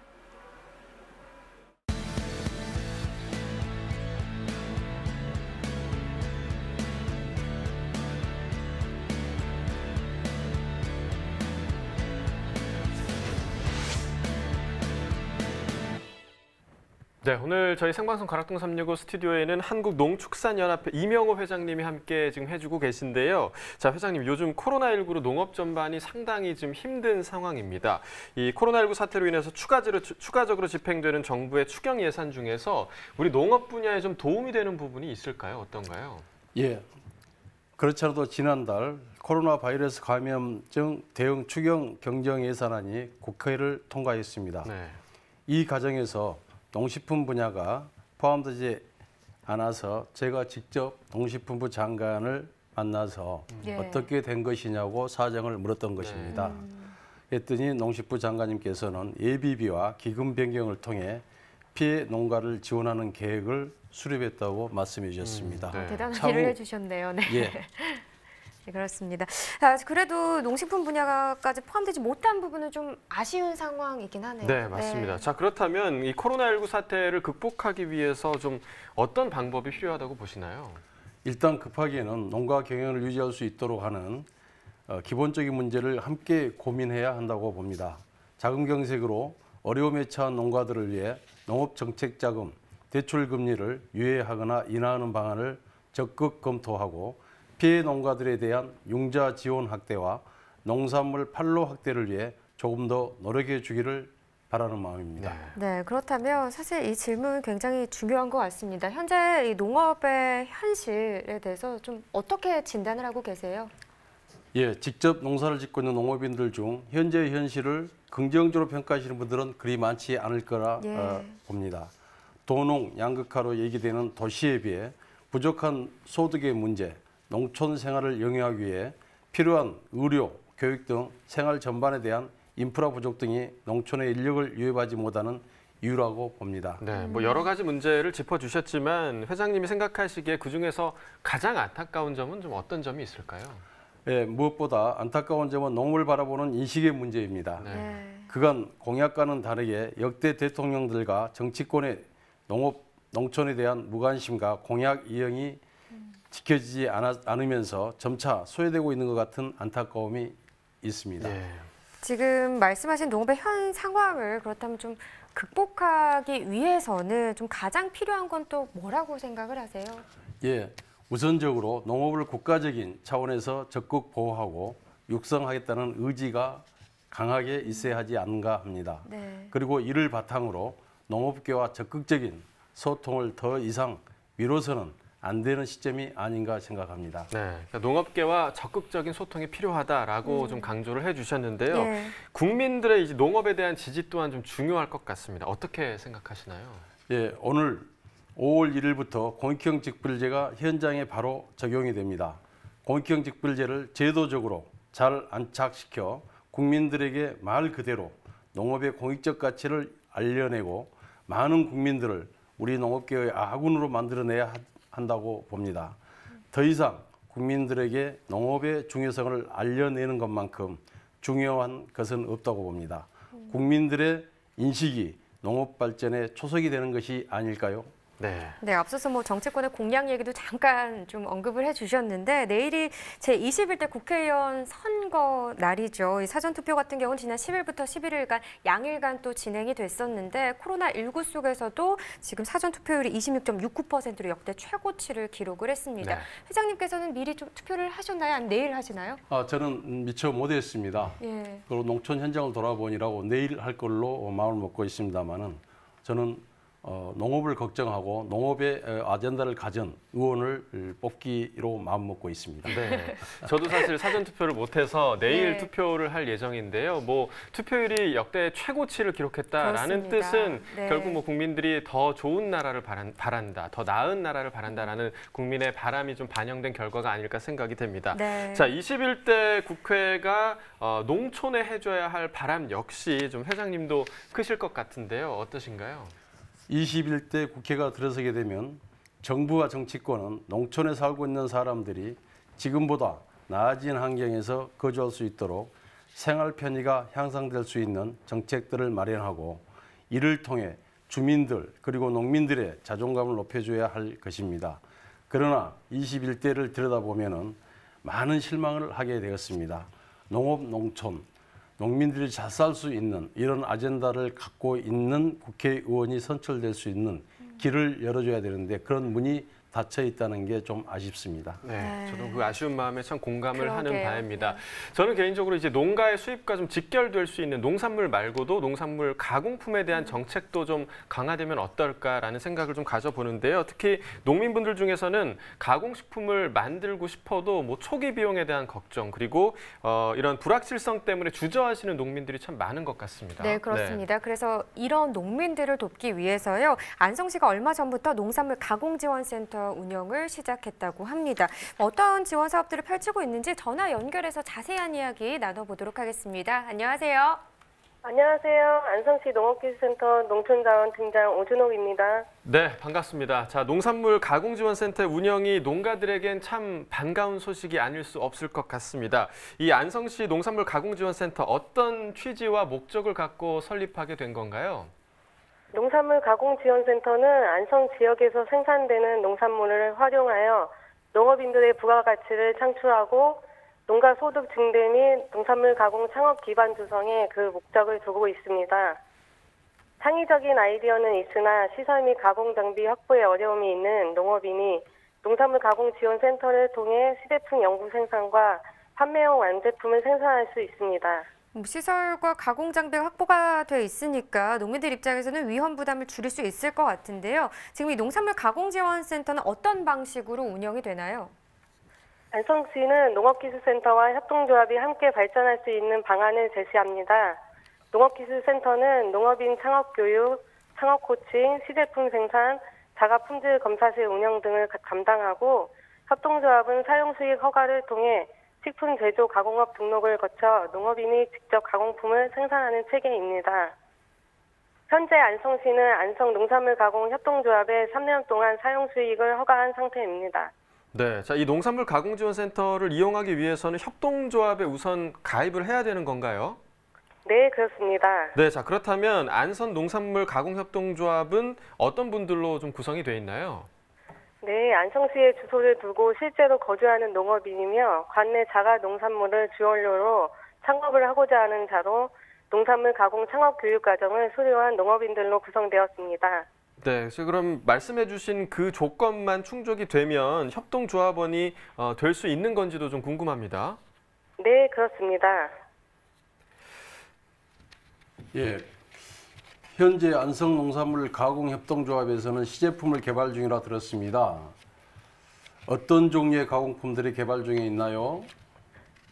네, 오늘 저희 생방송 가락동 365 스튜디오에는 한국농축산연합회 이명호 회장님이 함께 지금 해주고 계신데요. 자, 회장님, 요즘 코로나19로 농업 전반이 상당히 좀 힘든 상황입니다. 이 코로나19 사태로 인해서 추가적으로 집행되는 정부의 추경 예산 중에서 우리 농업 분야에 좀 도움이 되는 부분이 있을까요? 어떤가요?
예. 그렇지 않아도 지난달 코로나 바이러스 감염증 대응 추경 경정 예산안이 국회를 통과했습니다.
네.
이 과정에서 농식품 분야가 포함되지 않아서 제가 직접 농식품부 장관을 만나서
예.
어떻게 된 것이냐고 사정을 물었던 것입니다. 했더니 농식부 장관님께서는 예비비와 기금 변경을 통해 피해 농가를 지원하는 계획을 수립했다고 말씀해 주셨습니다.
네.
대단한
차후-
일을 해주셨네요. 네.
예.
네, 그렇습니다. 자, 그래도 농식품 분야까지 포함되지 못한 부분은 좀 아쉬운 상황이긴 하네요.
네, 맞습니다. 자, 그렇다면 이 코로나19 사태를 극복하기 위해서 좀 어떤 방법이 필요하다고 보시나요?
일단 급하게는 농가 경영을 유지할 수 있도록 하는 기본적인 문제를 함께 고민해야 한다고 봅니다. 자금 경색으로 어려움에 처한 농가들을 위해 농업정책자금, 대출금리를 유예하거나 인하하는 방안을 적극 검토하고 피해 농가들에 대한 융자 지원 확대와 농산물 판로 확대를 위해 조금 더 노력해 주기를 바라는 마음입니다.
네, 그렇다면 사실 이 질문 굉장히 중요한 것 같습니다. 현재 이 농업의 현실에 대해서 좀 어떻게 진단을 하고 계세요?
예, 직접 농사를 짓고 있는 농업인들 중 현재 현실을 긍정적으로 평가하시는 분들은 그리 많지 않을 거라
예.
봅니다. 도농, 양극화로 얘기되는 도시에 비해 부족한 소득의 문제, 농촌 생활을 영위하기 위해 필요한 의료, 교육 등 생활 전반에 대한 인프라 부족 등이 농촌의 인력을 유입하지 못하는 이유라고 봅니다.
네, 뭐 여러 가지 문제를 짚어주셨지만 회장님이 생각하시기에 그중에서 가장 안타까운 점은 좀 어떤 점이 있을까요?
예, 무엇보다 안타까운 점은 농업을 바라보는 인식의 문제입니다.
네.
그간 공약과는 다르게 역대 대통령들과 정치권의 농촌에 대한 무관심과 공약 이행이 지켜지지 않으면서 점차 소외되고 있는 것 같은 안타까움이 있습니다.
예.
지금 말씀하신 농업의 현 상황을 그렇다면 좀 극복하기 위해서는 좀 가장 필요한 건 또 뭐라고 생각을 하세요?
예, 우선적으로 농업을 국가적인 차원에서 적극 보호하고 육성하겠다는 의지가 강하게 있어야 하지 않은가 합니다.
네.
그리고 이를 바탕으로 농업계와 적극적인 소통을 더 이상 미뤄서는 안 되는 시점이 아닌가 생각합니다.
네, 그러니까 농업계와 적극적인 소통이 필요하다라고 좀 강조를 해주셨는데요.
예.
국민들의 이제 농업에 대한 지지 또한 좀 중요할 것 같습니다. 어떻게 생각하시나요?
예, 오늘 5월 1일부터 공익형 직불제가 현장에 바로 적용이 됩니다. 공익형 직불제를 제도적으로 잘 안착시켜 국민들에게 말 그대로 농업의 공익적 가치를 알려내고 많은 국민들을 우리 농업계의 아군으로 만들어내야 한다고 봅니다. 더 이상 국민들에게 농업의 중요성을 알려내는 것만큼 중요한 것은 없다고 봅니다. 국민들의 인식이 농업 발전의 초석이 되는 것이 아닐까요?
네.
네, 앞서서 뭐 정치권의 공약 얘기도 잠깐 좀 언급을 해주셨는데 내일이 제21대 국회의원 선거 날이죠. 이 사전투표 같은 경우는 지난 10일부터 11일간 양일간 또 진행이 됐었는데 코로나19 속에서도 지금 사전투표율이 26.69%로 역대 최고치를 기록을 했습니다.
네.
회장님께서는 미리 좀 투표를 하셨나요? 아니면 내일 하시나요?
저는 미처 못했습니다.
예.
그리고 농촌 현장을 돌아보니라고 내일 할 걸로 마음을 먹고 있습니다만은 저는 농업을 걱정하고 농업의 아젠다를 가진 의원을 뽑기로 마음먹고 있습니다.
네, 저도 사실 사전 투표를 못해서 내일
네.
투표를 할 예정인데요. 뭐 투표율이 역대 최고치를 기록했다라는
그렇습니다.
뜻은
네.
결국 뭐 국민들이 더 좋은 나라를 바란다, 더 나은 나라를 바란다라는 국민의 바람이 좀 반영된 결과가 아닐까 생각이 됩니다.
네.
자, 21대 국회가 농촌에 해줘야 할 바람 역시 좀 회장님도 크실 것 같은데요. 어떠신가요?
21대 국회가 들어서게 되면 정부와 정치권은 농촌에 살고 있는 사람들이 지금보다 나아진 환경에서 거주할 수 있도록 생활 편의가 향상될 수 있는 정책들을 마련하고 이를 통해 주민들 그리고 농민들의 자존감을 높여줘야 할 것입니다. 그러나 21대를 들여다보면 많은 실망을 하게 되었습니다. 농업, 농촌, 농민들이 잘 살 수 있는 이런 아젠다를 갖고 있는 국회의원이 선출될 수 있는 길을 열어줘야 되는데 그런 문이 닫혀 있다는 게 좀 아쉽습니다.
네, 저도 그 아쉬운 마음에 참 공감을 하는
그러게요.
바입니다.
네.
저는 개인적으로 이제 농가의 수입과 좀 직결될 수 있는 농산물 말고도 농산물 가공품에 대한 정책도 좀 강화되면 어떨까라는 생각을 좀 가져보는데요. 특히 농민분들 중에서는 가공식품을 만들고 싶어도 뭐 초기 비용에 대한 걱정 그리고 이런 불확실성 때문에 주저하시는 농민들이 참 많은 것 같습니다.
네, 그렇습니다. 그래서 이런 농민들을 돕기 위해서요. 안성시가 얼마 전부터 농산물 가공지원센터 운영을 시작했다고 합니다. 어떤 지원 사업들을 펼치고 있는지 전화 연결해서 자세한 이야기 나눠보도록 하겠습니다. 안녕하세요.
안녕하세요. 안성시 농업기술센터 농촌자원 팀장 오준옥입니다.
네, 반갑습니다. 자, 농산물 가공지원센터 운영이 농가들에겐 참 반가운 소식이 아닐 수 없을 것 같습니다. 이 안성시 농산물 가공지원센터 어떤 취지와 목적을 갖고 설립하게 된 건가요?
농산물 가공지원센터는 안성 지역에서 생산되는 농산물을 활용하여 농업인들의 부가가치를 창출하고 농가 소득 증대 및 농산물 가공 창업 기반 조성에 그 목적을 두고 있습니다. 창의적인 아이디어는 있으나 시설 및 가공 장비 확보에 어려움이 있는 농업인이 농산물 가공지원센터를 통해 시제품 연구 생산과 판매용 완제품을 생산할 수 있습니다.
시설과 가공 장비가 확보가 돼 있으니까 농민들 입장에서는 위험 부담을 줄일 수 있을 것 같은데요. 지금 이 농산물 가공지원센터는 어떤 방식으로 운영이 되나요?
안성시는 농업기술센터와 협동조합이 함께 발전할 수 있는 방안을 제시합니다. 농업기술센터는 농업인 창업교육, 창업코칭, 시제품 생산, 자가품질 검사실 운영 등을 담당하고 협동조합은 사용수익 허가를 통해 식품 제조 가공업 등록을 거쳐 농업인이 직접 가공품을 생산하는 체계입니다. 현재 안성시는 안성 농산물 가공 협동조합에 3년 동안 사용 수익을 허가한 상태입니다.
네, 자, 이 농산물 가공지원센터를 이용하기 위해서는 협동조합에 우선 가입을 해야 되는 건가요?
네, 그렇습니다.
네, 자, 그렇다면 안성 농산물 가공협동조합은 어떤 분들로 좀 구성이 돼 있나요?
네, 안성시에 주소를 두고 실제로 거주하는 농업인이며 관내 자가 농산물을 주원료로 창업을 하고자 하는 자로 농산물 가공 창업 교육 과정을 수료한 농업인들로 구성되었습니다.
네, 그래서 그럼 말씀해주신 그 조건만 충족이 되면 협동조합원이 될 수 있는 건지도 좀 궁금합니다.
네, 그렇습니다.
예. 현재 안성농산물 가공협동조합에서는 시제품을 개발 중이라 들었습니다. 어떤 종류의 가공품들이 개발 중에 있나요?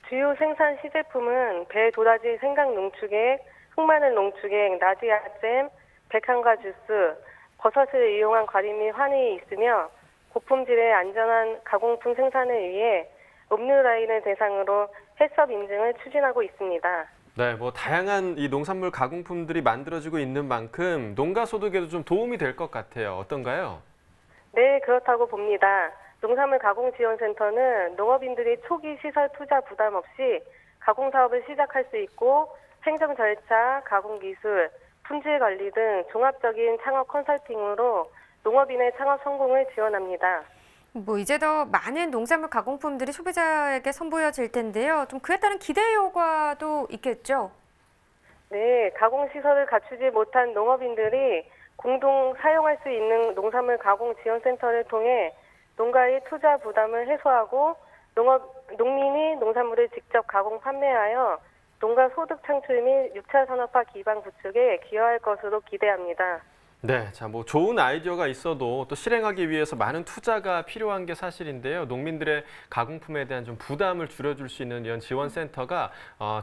주요 생산 시제품은 배, 도라지, 생강 농축액, 흑마늘 농축액, 나지아잼, 백향과 주스, 버섯을 이용한 과리 및 환이 있으며 고품질의 안전한 가공품 생산을 위해 음료 라인을 대상으로 해썹 인증을 추진하고 있습니다.
네, 뭐 다양한 이 농산물 가공품들이 만들어지고 있는 만큼 농가 소득에도 좀 도움이 될 것 같아요. 어떤가요?
네, 그렇다고 봅니다. 농산물 가공지원센터는 농업인들이 초기 시설 투자 부담 없이 가공 사업을 시작할 수 있고 행정 절차, 가공 기술, 품질 관리 등 종합적인 창업 컨설팅으로 농업인의 창업 성공을 지원합니다.
뭐 이제 더 많은 농산물 가공품들이 소비자에게 선보여질 텐데요. 좀 그에 따른 기대 효과도 있겠죠?
네, 가공 시설을 갖추지 못한 농업인들이 공동 사용할 수 있는 농산물 가공 지원센터를 통해 농가의 투자 부담을 해소하고 농민이 농산물을 직접 가공 판매하여 농가 소득 창출 및 6차 산업화 기반 구축에 기여할 것으로 기대합니다.
네, 자, 뭐 좋은 아이디어가 있어도 또 실행하기 위해서 많은 투자가 필요한 게 사실인데요. 농민들의 가공품에 대한 좀 부담을 줄여줄 수 있는 이런 지원센터가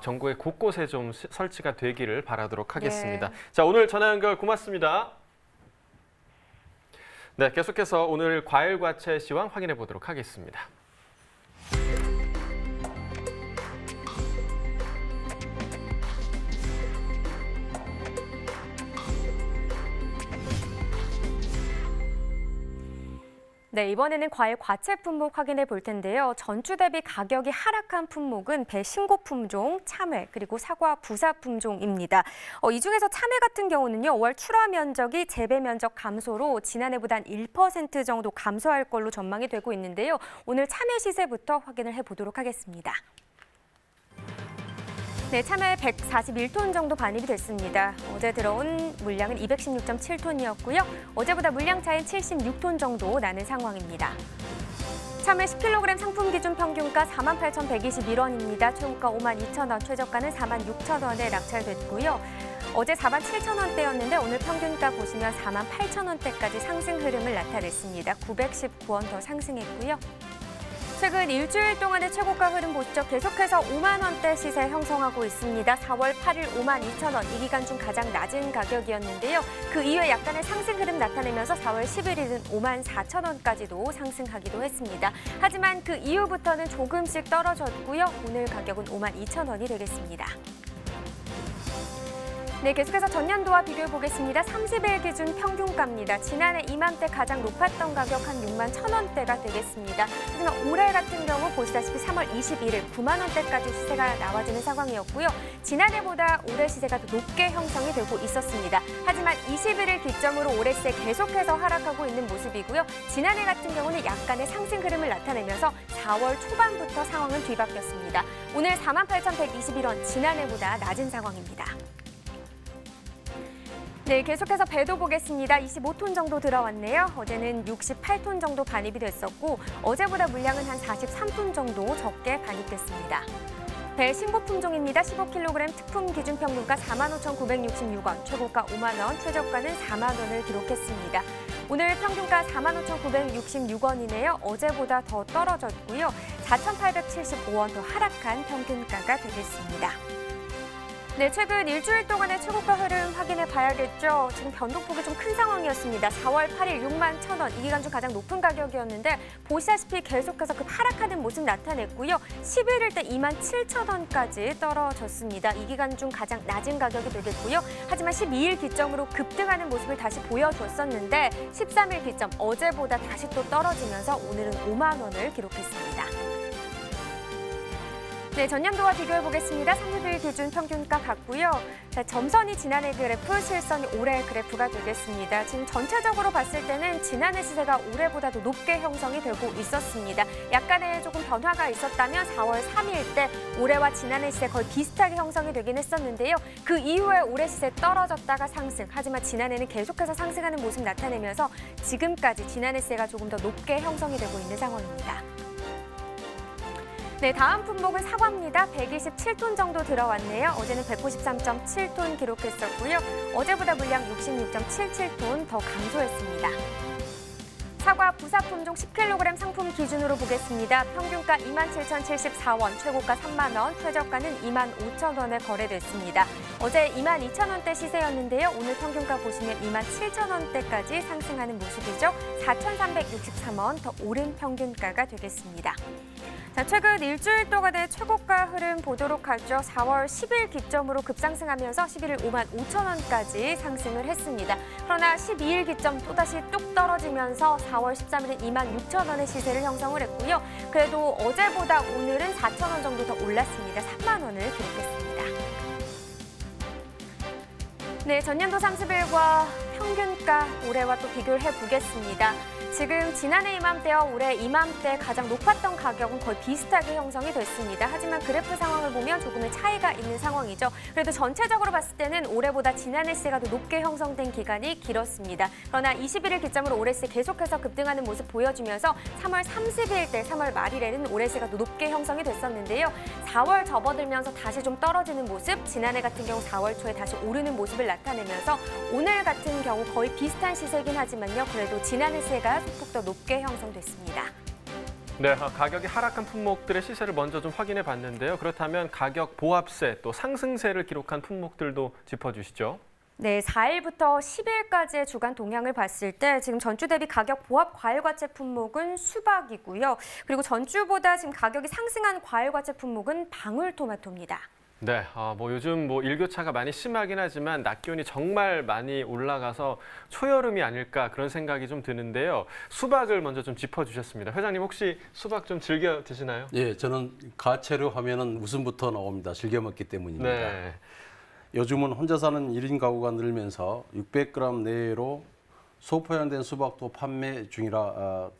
전국의 곳곳에 좀 설치가 되기를 바라도록 하겠습니다.
네.
자, 오늘 전화 연결 고맙습니다. 네, 계속해서 오늘 과일 과채 시황 확인해 보도록 하겠습니다.
네, 이번에는 과일 과채 품목 확인해 볼 텐데요. 전주 대비 가격이 하락한 품목은 배 신고 품종, 참외, 그리고 사과 부사 품종입니다. 이 중에서 참외 같은 경우는요, 5월 출하 면적이 재배 면적 감소로 지난해보다 1% 정도 감소할 걸로 전망이 되고 있는데요. 오늘 참외 시세부터 확인을 해보도록 하겠습니다. 네, 참외 141톤 정도 반입이 됐습니다. 어제 들어온 물량은 216.7톤이었고요. 어제보다 물량 차이는 76톤 정도 나는 상황입니다. 참외 10kg 상품 기준 평균가 48,121원입니다. 최고가 52,000원, 최저가는 46,000원에 낙찰됐고요. 어제 47,000원대였는데 오늘 평균가 보시면 48,000원대까지 상승 흐름을 나타냈습니다. 919원 더 상승했고요. 최근 일주일 동안의 최고가 흐름 보시죠. 계속해서 5만 원대 시세 형성하고 있습니다. 4월 8일 52,000원, 이 기간 중 가장 낮은 가격이었는데요. 그 이후에 약간의 상승 흐름 나타내면서 4월 11일은 54,000원까지도 상승하기도 했습니다. 하지만 그 이후부터는 조금씩 떨어졌고요. 오늘 가격은 52,000원이 되겠습니다. 네, 계속해서 전년도와 비교해 보겠습니다. 30일 기준 평균가입니다. 지난해 이맘때 가장 높았던 가격 한 6만 1,000원대가 되겠습니다. 하지만 올해 같은 경우 보시다시피 3월 21일 9만 원대까지 시세가 나와주는 상황이었고요. 지난해보다 올해 시세가 더 높게 형성이 되고 있었습니다. 하지만 21일 기점으로 올해 시세 계속해서 하락하고 있는 모습이고요. 지난해 같은 경우는 약간의 상승 흐름을 나타내면서 4월 초반부터 상황은 뒤바뀌었습니다. 오늘 48,121원, 지난해보다 낮은 상황입니다. 네, 계속해서 배도 보겠습니다. 25톤 정도 들어왔네요. 어제는 68톤 정도 반입이 됐었고 어제보다 물량은 한 43톤 정도 적게 반입됐습니다. 배 신고 품종입니다. 15kg 특품 기준 평균가 45,966원, 최고가 5만 원, 최저가는 4만 원을 기록했습니다. 오늘 평균가 45,966원이네요. 어제보다 더 떨어졌고요. 4,875원 더 하락한 평균가가 되겠습니다. 네, 최근 일주일 동안의 최고가 흐름 확인해 봐야겠죠. 지금 변동폭이 좀 큰 상황이었습니다. 4월 8일 6만 1,000원, 이 기간 중 가장 높은 가격이었는데 보시다시피 계속해서 그 하락하는 모습 나타냈고요. 11일 때 2만 7,000원까지 떨어졌습니다. 이 기간 중 가장 낮은 가격이 되겠고요. 하지만 12일 기점으로 급등하는 모습을 다시 보여줬었는데 13일 기점, 어제보다 다시 또 떨어지면서 오늘은 5만 원을 기록했습니다. 네, 전년도와 비교해 보겠습니다. 30일 기준 평균가 같고요. 자, 점선이 지난해 그래프, 실선이 올해 그래프가 되겠습니다. 지금 전체적으로 봤을 때는 지난해 시세가 올해보다도 높게 형성이 되고 있었습니다. 약간의 조금 변화가 있었다면 4월 3일 때 올해와 지난해 시세 거의 비슷하게 형성이 되긴 했었는데요. 그 이후에 올해 시세 떨어졌다가 상승, 하지만 지난해는 계속해서 상승하는 모습 나타내면서 지금까지 지난해 시세가 조금 더 높게 형성이 되고 있는 상황입니다. 네, 다음 품목은 사과입니다. 127톤 정도 들어왔네요. 어제는 193.7톤 기록했었고요. 어제보다 물량 66.77톤 더 감소했습니다. 사과 부사품종 10kg 상품 기준으로 보겠습니다. 평균가 27,074원, 최고가 3만 원, 최저가는 25,000원에 거래됐습니다. 어제 22,000원대 시세였는데요. 오늘 평균가 보시면 27,000원대까지 상승하는 모습이죠. 4,363원 더 오른 평균가가 되겠습니다. 자, 최근 일주일 동안의 최고가 흐름 보도록 하죠. 4월 10일 기점으로 급상승하면서 11일 55,000원까지 상승을 했습니다. 그러나 12일 기점 또다시 뚝 떨어지면서 4월 13일은 26,000원의 시세를 형성을 했고요. 그래도 어제보다 오늘은 4,000원 정도 더 올랐습니다. 3만 원을 기록했습니다. 네, 전년도 30일과 평균가 올해와 또 비교를 해보겠습니다. 지금 지난해 이맘때와 올해 이맘때 가장 높았던 가격은 거의 비슷하게 형성이 됐습니다. 하지만 그래프 상황을 보면 조금의 차이가 있는 상황이죠. 그래도 전체적으로 봤을 때는 올해보다 지난해 시세가 더 높게 형성된 기간이 길었습니다. 그러나 21일 기점으로 올해 시세 계속해서 급등하는 모습 보여주면서 3월 30일 때 3월 말일에는 올해 시세가 더 높게 형성이 됐었는데요. 4월 접어들면서 다시 좀 떨어지는 모습, 지난해 같은 경우 4월 초에 다시 오르는 모습을 나타내면서 오늘 같은 경우 거의 비슷한 시세이긴 하지만요. 그래도 지난해 시세가 소폭 더 높게 형성됐습니다.
네, 가격이 하락한 품목들의 시세를 먼저 좀 확인해 봤는데요. 그렇다면 가격 보합세 또 상승세를 기록한 품목들도 짚어주시죠.
네, 4일부터 10일까지의 주간 동향을 봤을 때 지금 전주 대비 가격 보합 과일과채 품목은 수박이고요. 그리고 전주보다 지금 가격이 상승한 과일과채 품목은 방울토마토입니다.
네, 요즘 일교차가 많이 심하긴 하지만 낮 기온이 정말 많이 올라가서 초여름이 아닐까 그런 생각이 좀 드는데요. 수박을 먼저 좀 짚어주셨습니다. 회장님 혹시 수박 좀 즐겨 드시나요?
예, 저는 가채로 하면은 웃음부터 나옵니다. 즐겨 먹기 때문입니다.
네.
요즘은 혼자 사는 1인 가구가 늘면서 600g 내외로 소포장된 수박도 판매 중이라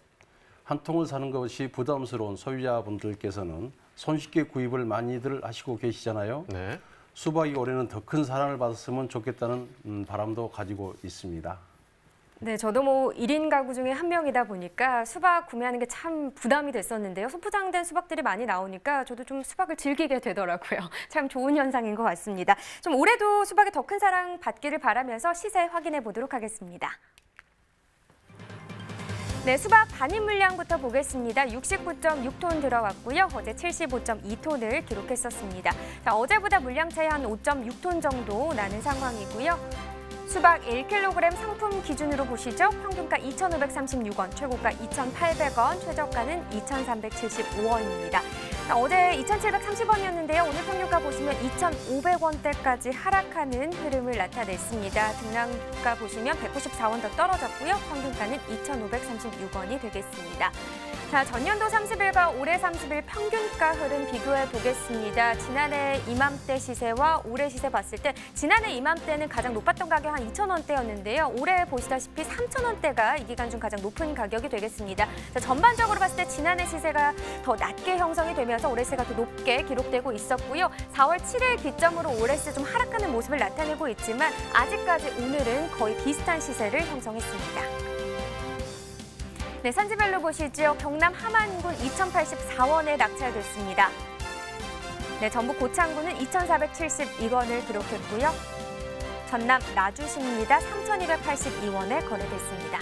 한 통을 사는 것이 부담스러운 소비자분들께서는 손쉽게 구입을 많이들 하시고 계시잖아요.
네.
수박이 올해는 더 큰 사랑을 받았으면 좋겠다는 바람도 가지고 있습니다.
네, 저도 1인 가구 중에 한 명이다 보니까 수박 구매하는 게 참 부담이 됐었는데요. 소포장된 수박들이 많이 나오니까 저도 좀 수박을 즐기게 되더라고요. 참 좋은 현상인 것 같습니다. 좀 올해도 수박이 더 큰 사랑 받기를 바라면서 시세 확인해 보도록 하겠습니다. 네, 수박 반입 물량부터 보겠습니다. 69.6톤 들어왔고요. 어제 75.2톤을 기록했었습니다. 자, 어제보다 물량 차이 한 5.6톤 정도 나는 상황이고요. 수박 1kg 상품 기준으로 보시죠. 평균가 2,536원, 최고가 2,800원, 최저가는 2,375원입니다. 어제 2,730원이었는데요. 오늘 평균가 보시면 2,500원대까지 하락하는 흐름을 나타냈습니다. 등락가 보시면 194원 더 떨어졌고요. 평균가는 2,536원이 되겠습니다. 자, 전년도 30일과 올해 30일 평균가 흐름 비교해 보겠습니다. 지난해 이맘때 시세와 올해 시세 봤을 때 지난해 이맘때는 가장 높았던 가격 한 2,000원대였는데요. 올해 보시다시피 3,000원대가 이 기간 중 가장 높은 가격이 되겠습니다. 자, 전반적으로 봤을 때 지난해 시세가 더 낮게 형성이 되면서 올해 시세가 더 높게 기록되고 있었고요. 4월 7일 기점으로 올해 시세 좀 하락하는 모습을 나타내고 있지만 아직까지 오늘은 거의 비슷한 시세를 형성했습니다. 네, 산지별로 보시죠. 경남 함안군 2,084원에 낙찰됐습니다. 네, 전북 고창군은 2,471원을 기록했고요. 전남 나주시입니다. 3,282원에 거래됐습니다.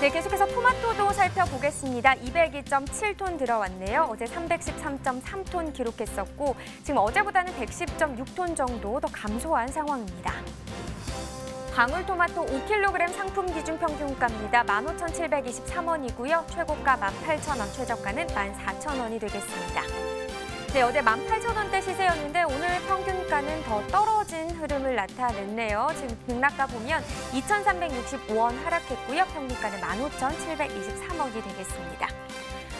네, 계속해서 토마토도 살펴보겠습니다. 202.7톤 들어왔네요. 어제 313.3톤 기록했었고 지금 어제보다는 110.6톤 정도 더 감소한 상황입니다. 방울토마토 5kg 상품 기준 평균가입니다. 15,723원이고요. 최고가 18,000원, 최저가는 14,000원이 되겠습니다. 네, 어제 18,000원대 시세였는데 오늘 평균가는 더 떨어진 흐름을 나타냈네요. 지금 등락가 보면 2,365원 하락했고요. 평균가는 15,723원이 되겠습니다.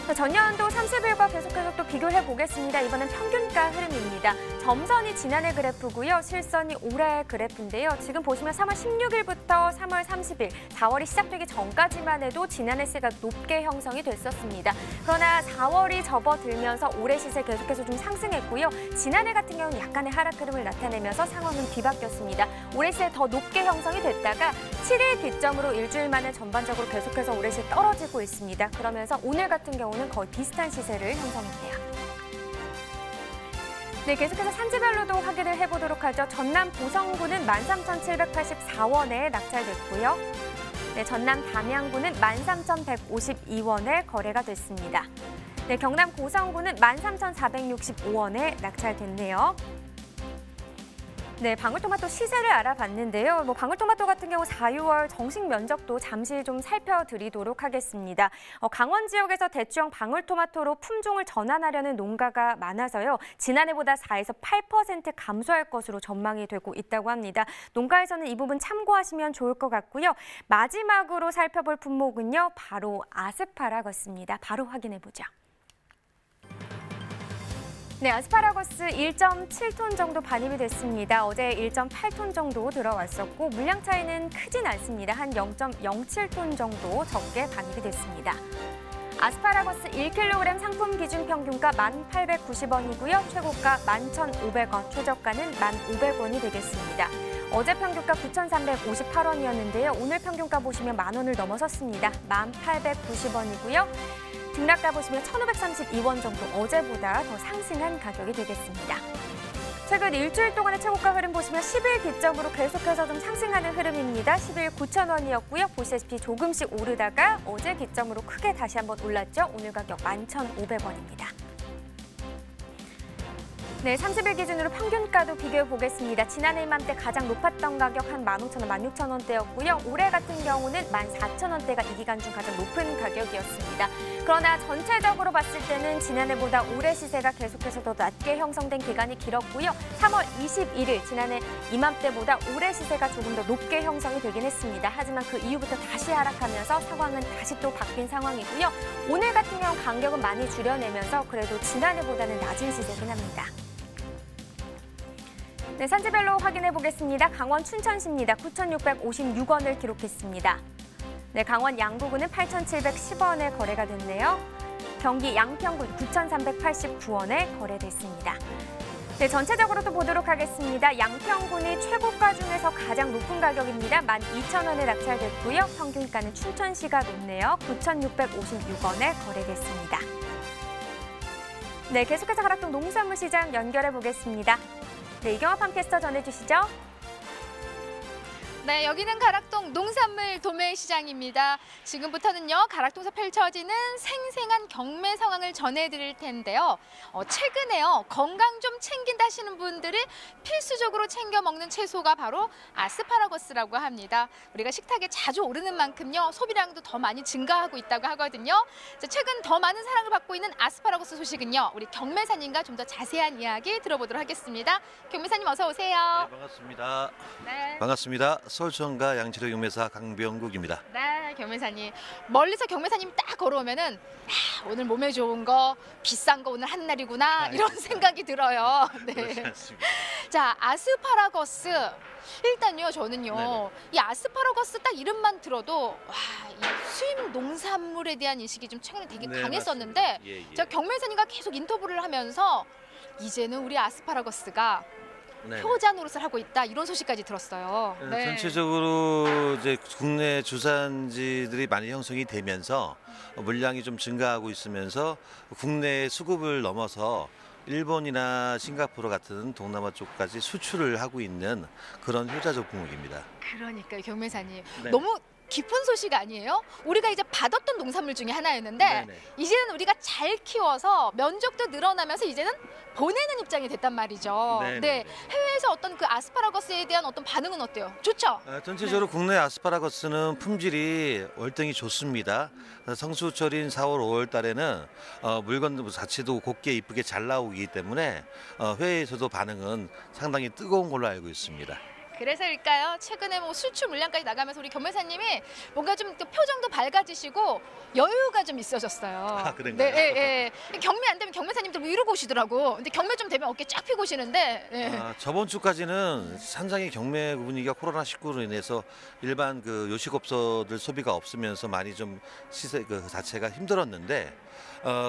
전년도 30일과 계속해서 또 비교해 보겠습니다. 이번엔 평균가 흐름입니다. 점선이 지난해 그래프고요. 실선이 올해 그래프인데요. 지금 보시면 3월 16일부터 3월 30일, 4월이 시작되기 전까지만 해도 지난해 시세가 높게 형성이 됐었습니다. 그러나 4월이 접어들면서 올해 시세 계속해서 좀 상승했고요. 지난해 같은 경우는 약간의 하락 흐름을 나타내면서 상황은 뒤바뀌었습니다. 올해 시세 더 높게 형성이 됐다가 7일 기점으로 일주일 만에 전반적으로 계속해서 올해 시세 떨어지고 있습니다. 그러면서 오늘 같은 경우는 거의 비슷한 시세를 형성했네요. 네, 계속해서 산지별로도 확인을 해보도록 하죠. 전남 보성구는 13,784원에 낙찰됐고요. 네, 전남 담양구는 13,152원에 거래가 됐습니다. 네, 경남 고성구는 13,465원에 낙찰됐네요. 네, 방울토마토 시세를 알아봤는데요. 방울토마토 같은 경우 4, 6월 정식 면적도 잠시 좀 살펴드리도록 하겠습니다. 강원 지역에서 대추형 방울토마토로 품종을 전환하려는 농가가 많아서요. 지난해보다 4에서 8% 감소할 것으로 전망이 되고 있다고 합니다. 농가에서는 이 부분 참고하시면 좋을 것 같고요. 마지막으로 살펴볼 품목은요. 바로 아스파라거스입니다. 바로 확인해보죠. 네, 아스파라거스 1.7톤 정도 반입이 됐습니다. 어제 1.8톤 정도 들어왔었고 물량 차이는 크진 않습니다. 한 0.07톤 정도 적게 반입이 됐습니다. 아스파라거스 1kg 상품 기준 평균가 1,890원이고요. 최고가 11,500원, 최저가는 1,500원이 되겠습니다. 어제 평균가 9,358원이었는데요. 오늘 평균가 보시면 만 원을 넘어섰습니다. 1,890원이고요. 등락가 보시면 1,532원 정도 어제보다 더 상승한 가격이 되겠습니다. 최근 일주일 동안의 최고가 흐름 보시면 10일 기점으로 계속해서 좀 상승하는 흐름입니다. 10일 9,000원이었고요. 보시다시피 조금씩 오르다가 어제 기점으로 크게 다시 한번 올랐죠. 오늘 가격 11,500원입니다. 네, 30일 기준으로 평균가도 비교해 보겠습니다. 지난해 이맘때 가장 높았던 가격 한 15,000원, 16,000원대였고요. 올해 같은 경우는 14,000원대가 이 기간 중 가장 높은 가격이었습니다. 그러나 전체적으로 봤을 때는 지난해보다 올해 시세가 계속해서 더 낮게 형성된 기간이 길었고요. 3월 21일, 지난해 이맘때보다 올해 시세가 조금 더 높게 형성이 되긴 했습니다. 하지만 그 이후부터 다시 하락하면서 상황은 다시 또 바뀐 상황이고요. 오늘 같은 경우 간격은 많이 줄여내면서 그래도 지난해보다는 낮은 시세긴 합니다. 네, 산지별로 확인해 보겠습니다. 강원 춘천시입니다. 9,656원을 기록했습니다. 네, 강원 양구군은 8,710원에 거래가 됐네요. 경기 양평군 9,389원에 거래됐습니다. 네, 전체적으로도 보도록 하겠습니다. 양평군이 최고가 중에서 가장 높은 가격입니다. 12,000원에 낙찰됐고요. 평균가는 춘천시가 높네요. 9,656원에 거래됐습니다. 네, 계속해서 가락동 농수산물 시장 연결해 보겠습니다. 네, 이경화 팜캐스터 전해주시죠.
네, 여기는 가락동 농산물 도매시장입니다. 지금부터는요, 가락동에서 펼쳐지는 생생한 경매 상황을 전해드릴 텐데요. 최근에요, 건강 좀 챙긴다 하시는 분들이 필수적으로 챙겨 먹는 채소가 바로 아스파라거스라고 합니다. 우리가 식탁에 자주 오르는 만큼요, 소비량도 더 많이 증가하고 있다고 하거든요. 최근 더 많은 사랑을 받고 있는 아스파라거스 소식은요, 우리 경매사님과 좀 더 자세한 이야기 들어보도록 하겠습니다. 경매사님 어서 오세요.
네, 반갑습니다.
네.
반갑습니다. 서울청가 양치료 경매사 강병국입니다.
네, 경매사님. 멀리서 경매사님 딱 걸어오면은 오늘 몸에 좋은 거, 비싼 거 오늘 한 날이구나 이런 생각이 들어요. 네.
그렇지 않습니다.
자, 아스파라거스. 일단요, 저는요,
네네.
이 아스파라거스 딱 이름만 들어도 이 수입 농산물에 대한 인식이 좀 최근에 되게
네,
강했었는데
맞습니다. 예, 예.
제가 경매사님과 계속 인터뷰를 하면서 이제는 우리 아스파라거스가
네.
효자 노릇을 하고 있다 이런 소식까지 들었어요. 네.
전체적으로 이제 국내 주산지들이 많이 형성이 되면서 물량이 좀 증가하고 있으면서 국내 수급을 넘어서 일본이나 싱가포르 같은 동남아 쪽까지 수출을 하고 있는 그런 효자적 품목입니다.
그러니까요, 경매사님.
네.
너무 깊은 소식 아니에요? 우리가 이제 받았던 농산물 중에 하나였는데
네네.
이제는 우리가 잘 키워서 면적도 늘어나면서 이제는 보내는 입장이 됐단 말이죠.
네네네.
네, 해외에서 어떤 그 아스파라거스에 대한 어떤 반응은 어때요? 좋죠?
전체적으로 국내 아스파라거스는 품질이 월등히 좋습니다. 성수철인 4월, 5월 달에는 물건 자체도 곱게 이쁘게 잘 나오기 때문에 해외에서도 반응은 상당히 뜨거운 걸로 알고 있습니다.
그래서일까요? 최근에 뭐 수출 물량까지 나가면서 우리 경매사님이 뭔가 좀 또 표정도 밝아지시고 여유가 좀 있어졌어요.
아, 그런가요?
네, 예, 예. 경매 안 되면 경매사님들 뭐 이러고 오시더라고. 근데 경매 좀 되면 어깨 쫙 펴고 오시는데. 예.
저번 주까지는 상당히 경매 분위기가 코로나19로 인해서 일반 그 요식업소들 소비가 없으면서 많이 좀 시세 그 자체가 힘들었는데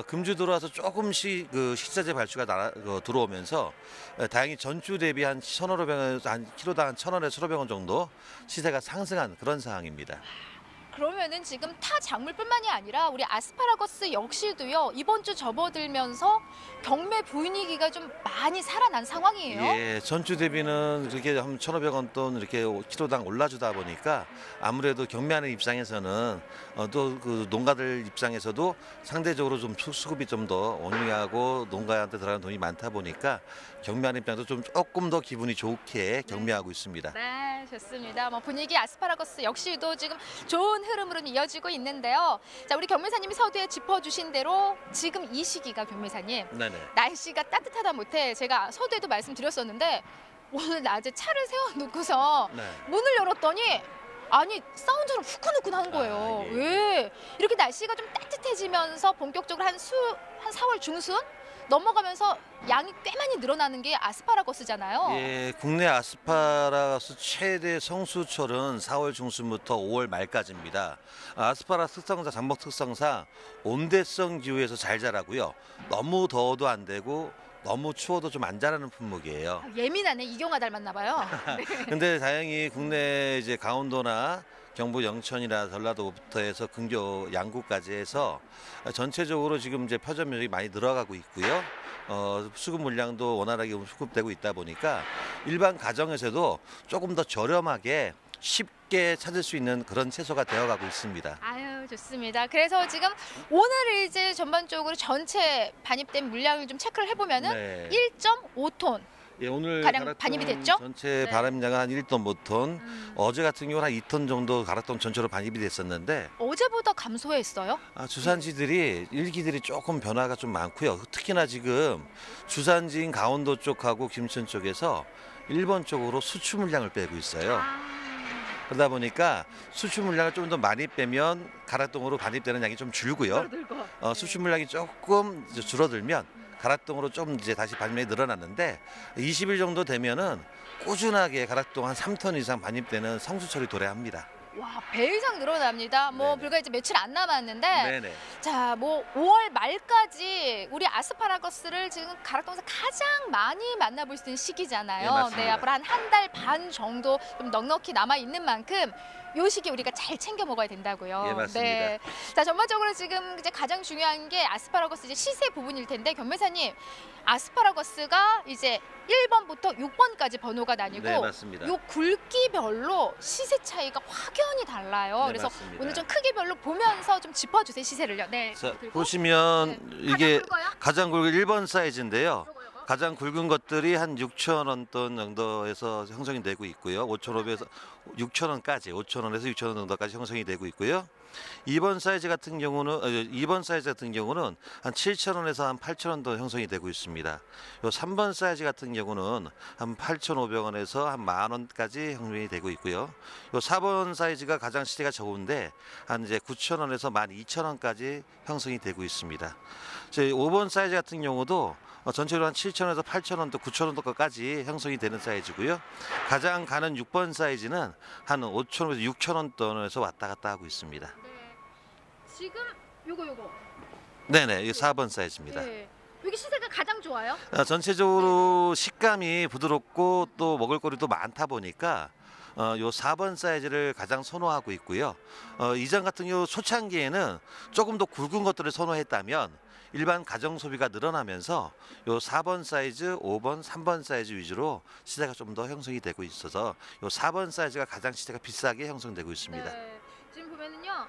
금주 들어와서 조금씩 그 식자재 발주가 들어오면서 다행히 전주 대비 한 1,500원, 한 키로당 한 1,000원에서 1,500원 정도 시세가 상승한 그런 상황입니다.
그러면은 지금 타 작물뿐만이 아니라 우리 아스파라거스 역시도요. 이번 주 접어들면서 경매 분위기가 좀 많이 살아난 상황이에요.
예, 전주 대비는 그렇게 한 1,500원 돈 이렇게 키로당 올라주다 보니까 아무래도 경매하는 입장에서는 또 그 농가들 입장에서도 상대적으로 좀 수급이 좀 더 온유하고 농가한테 들어가는 돈이 많다 보니까 경매하는 입장에서 좀 조금 더 기분이 좋게 경매하고 있습니다.
네, 좋습니다. 뭐 분위기 아스파라거스 역시도 지금 좋은 흐름으로 이어지고 있는데요. 자, 우리 경매사님이 서두에 짚어주신 대로 지금 이 시기가 경매사님
네네.
날씨가 따뜻하다 못해 제가 서두에도 말씀드렸었는데 오늘 낮에 차를 세워놓고서
네.
문을 열었더니 아니 사운드는 후끈후끈한 거예요.
예.
왜? 이렇게 날씨가 좀 따뜻해지면서 본격적으로 한 4월 중순 넘어가면서 양이 꽤 많이 늘어나는 게 아스파라거스잖아요.
예, 국내 아스파라거스 최대 성수철은 4월 중순부터 5월 말까지입니다. 아스파라거스 특성상, 작목 특성상 온대성 기후에서 잘 자라고요. 너무 더워도 안 되고 너무 추워도 좀 안 자라는 품목이에요.
예민하네. 이경아 닮았나 봐요.
근데 다행히 국내 이제 강원도나 경북 영천이나 전라도부터 해서 근교 양구까지 해서 전체적으로 지금 이제 표전 면적이 많이 늘어가고 있고요. 수급 물량도 원활하게 수급되고 있다 보니까 일반 가정에서도 조금 더 저렴하게 쉽게 찾을 수 있는 그런 채소가 되어가고 있습니다.
아유, 좋습니다. 그래서 지금 오늘 이제 전반적으로 전체 반입된 물량을 좀 체크를 해보면은
네.
1.5톤.
예, 오늘
가량
가락동
반입이 됐죠?
전체
네.
발암량은 한 1톤, 5톤. 어제 같은 경우는 한 2톤 정도 가락동 전체로 반입이 됐었는데
어제보다 감소했어요?
주산지들이 일기들이 조금 변화가 좀 많고요. 특히나 지금 주산지인 강원도 쪽하고 김천 쪽에서 일본 쪽으로 수출 물량을 빼고 있어요. 그러다 보니까 수출 물량을 좀 더 많이 빼면 가락동으로 반입되는 양이 좀 줄고요. 수출 물량이 조금 이제 줄어들면 가락동으로 좀 이제 다시 반입이 늘어났는데 20일 정도 되면은 꾸준하게 가락동 한 3톤 이상 반입되는 성수철이 도래합니다.
와, 배 이상 늘어납니다. 뭐
네네.
불과 이제 며칠 안 남았는데
네네.
자, 뭐 5월 말까지 우리 아스파라거스를 지금 가락동에서 가장 많이 만나볼 수 있는 시기잖아요.
네, 맞습니다.
앞으로 한 달 반 정도 좀 넉넉히 남아 있는 만큼 요 시기 우리가 잘 챙겨 먹어야 된다고요.
예, 맞습니다.
네. 자, 전반적으로 지금 이제 가장 중요한 게 아스파라거스 이제 시세 부분일 텐데 경매사님, 아스파라거스가 이제 1번부터 6번까지 번호가 나뉘고
네, 맞습니다.
요 굵기별로 시세 차이가 확연히 달라요.
네,
그래서
맞습니다.
오늘 좀 크기별로 보면서 좀 짚어주세요, 시세를요. 네.
자,
들고.
보시면
네.
이게
가장 굵어요?
가장 굵은 1번 사이즈인데요.
요거.
가장 굵은 것들이 한 6,000원 돈 정도에서 형성이 되고 있고요. 5,500에서 6,000원까지 5,000원에서 6,000원 정도까지 형성이 되고 있고요. 2번 사이즈 같은 경우는 한 7,000원에서 한 8,000원 도 형성이 되고 있습니다. 요 3번 사이즈 같은 경우는 한 8,500원에서 한 10,000원까지 형성이 되고 있고요. 요 4번 사이즈가 가장 시세가 적은데 한 이제 9,000원에서 12,000원까지 형성이 되고 있습니다. 5번 사이즈 같은 경우도 전체로 한 7,000원에서 8,000원 또 9,000원 도까지 형성이 되는 사이즈고요. 가장 가는 6번 사이즈는 한 5,000원에서 6,000원 돈에서 왔다 갔다 하고 있습니다.
네. 지금 요거.
네네, 이게 4번 사이즈입니다.
네. 여기 시세가 가장 좋아요?
전체적으로 식감이 부드럽고 또 먹을거리도 많다 보니까 요 4번 사이즈를 가장 선호하고 있고요. 이전 같은 경우 초창기에는 조금 더 굵은 것들을 선호했다면 일반 가정 소비가 늘어나면서 요 4번 사이즈, 5번, 3번 사이즈 위주로 시세가 좀 더 형성이 되고 있어서 요 4번 사이즈가 가장 시세가 비싸게 형성되고 있습니다.
네. 지금 보면은요,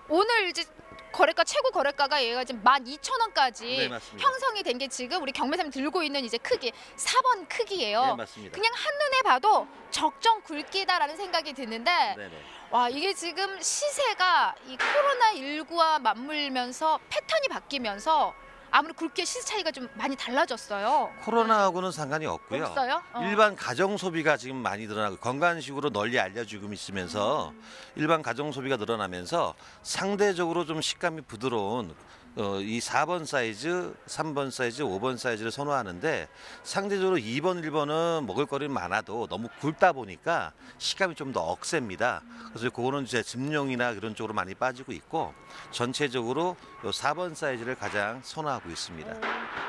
오늘 이제 거래가 최고 거래가가 얘가 지금 12,000원까지
네, 맞습니다.
형성이 된 게 지금 우리 경매사님 들고 있는 이제 크기 4번 크기예요.
네, 맞습니다.
그냥 한눈에 봐도 적정 굵기다라는 생각이 드는데
네네.
와, 이게 지금 시세가 이 코로나19와 맞물면서 패턴이 바뀌면서 아무래도 굵기의 시세 차이가 좀 많이 달라졌어요.
코로나하고는 상관이 없고요.
없어요?
일반 가정 소비가 지금 많이 늘어나고 건강식으로 널리 알려지고 있으면서 일반 가정 소비가 늘어나면서 상대적으로 좀 식감이 부드러운 이 4번 사이즈, 3번 사이즈, 5번 사이즈를 선호하는데 상대적으로 2번, 1번은 먹을거리는 많아도 너무 굵다 보니까 식감이 좀 더 억셉니다. 그래서 그거는 이제 즙용이나 그런 쪽으로 많이 빠지고 있고 전체적으로 요 4번 사이즈를 가장 선호하고 있습니다.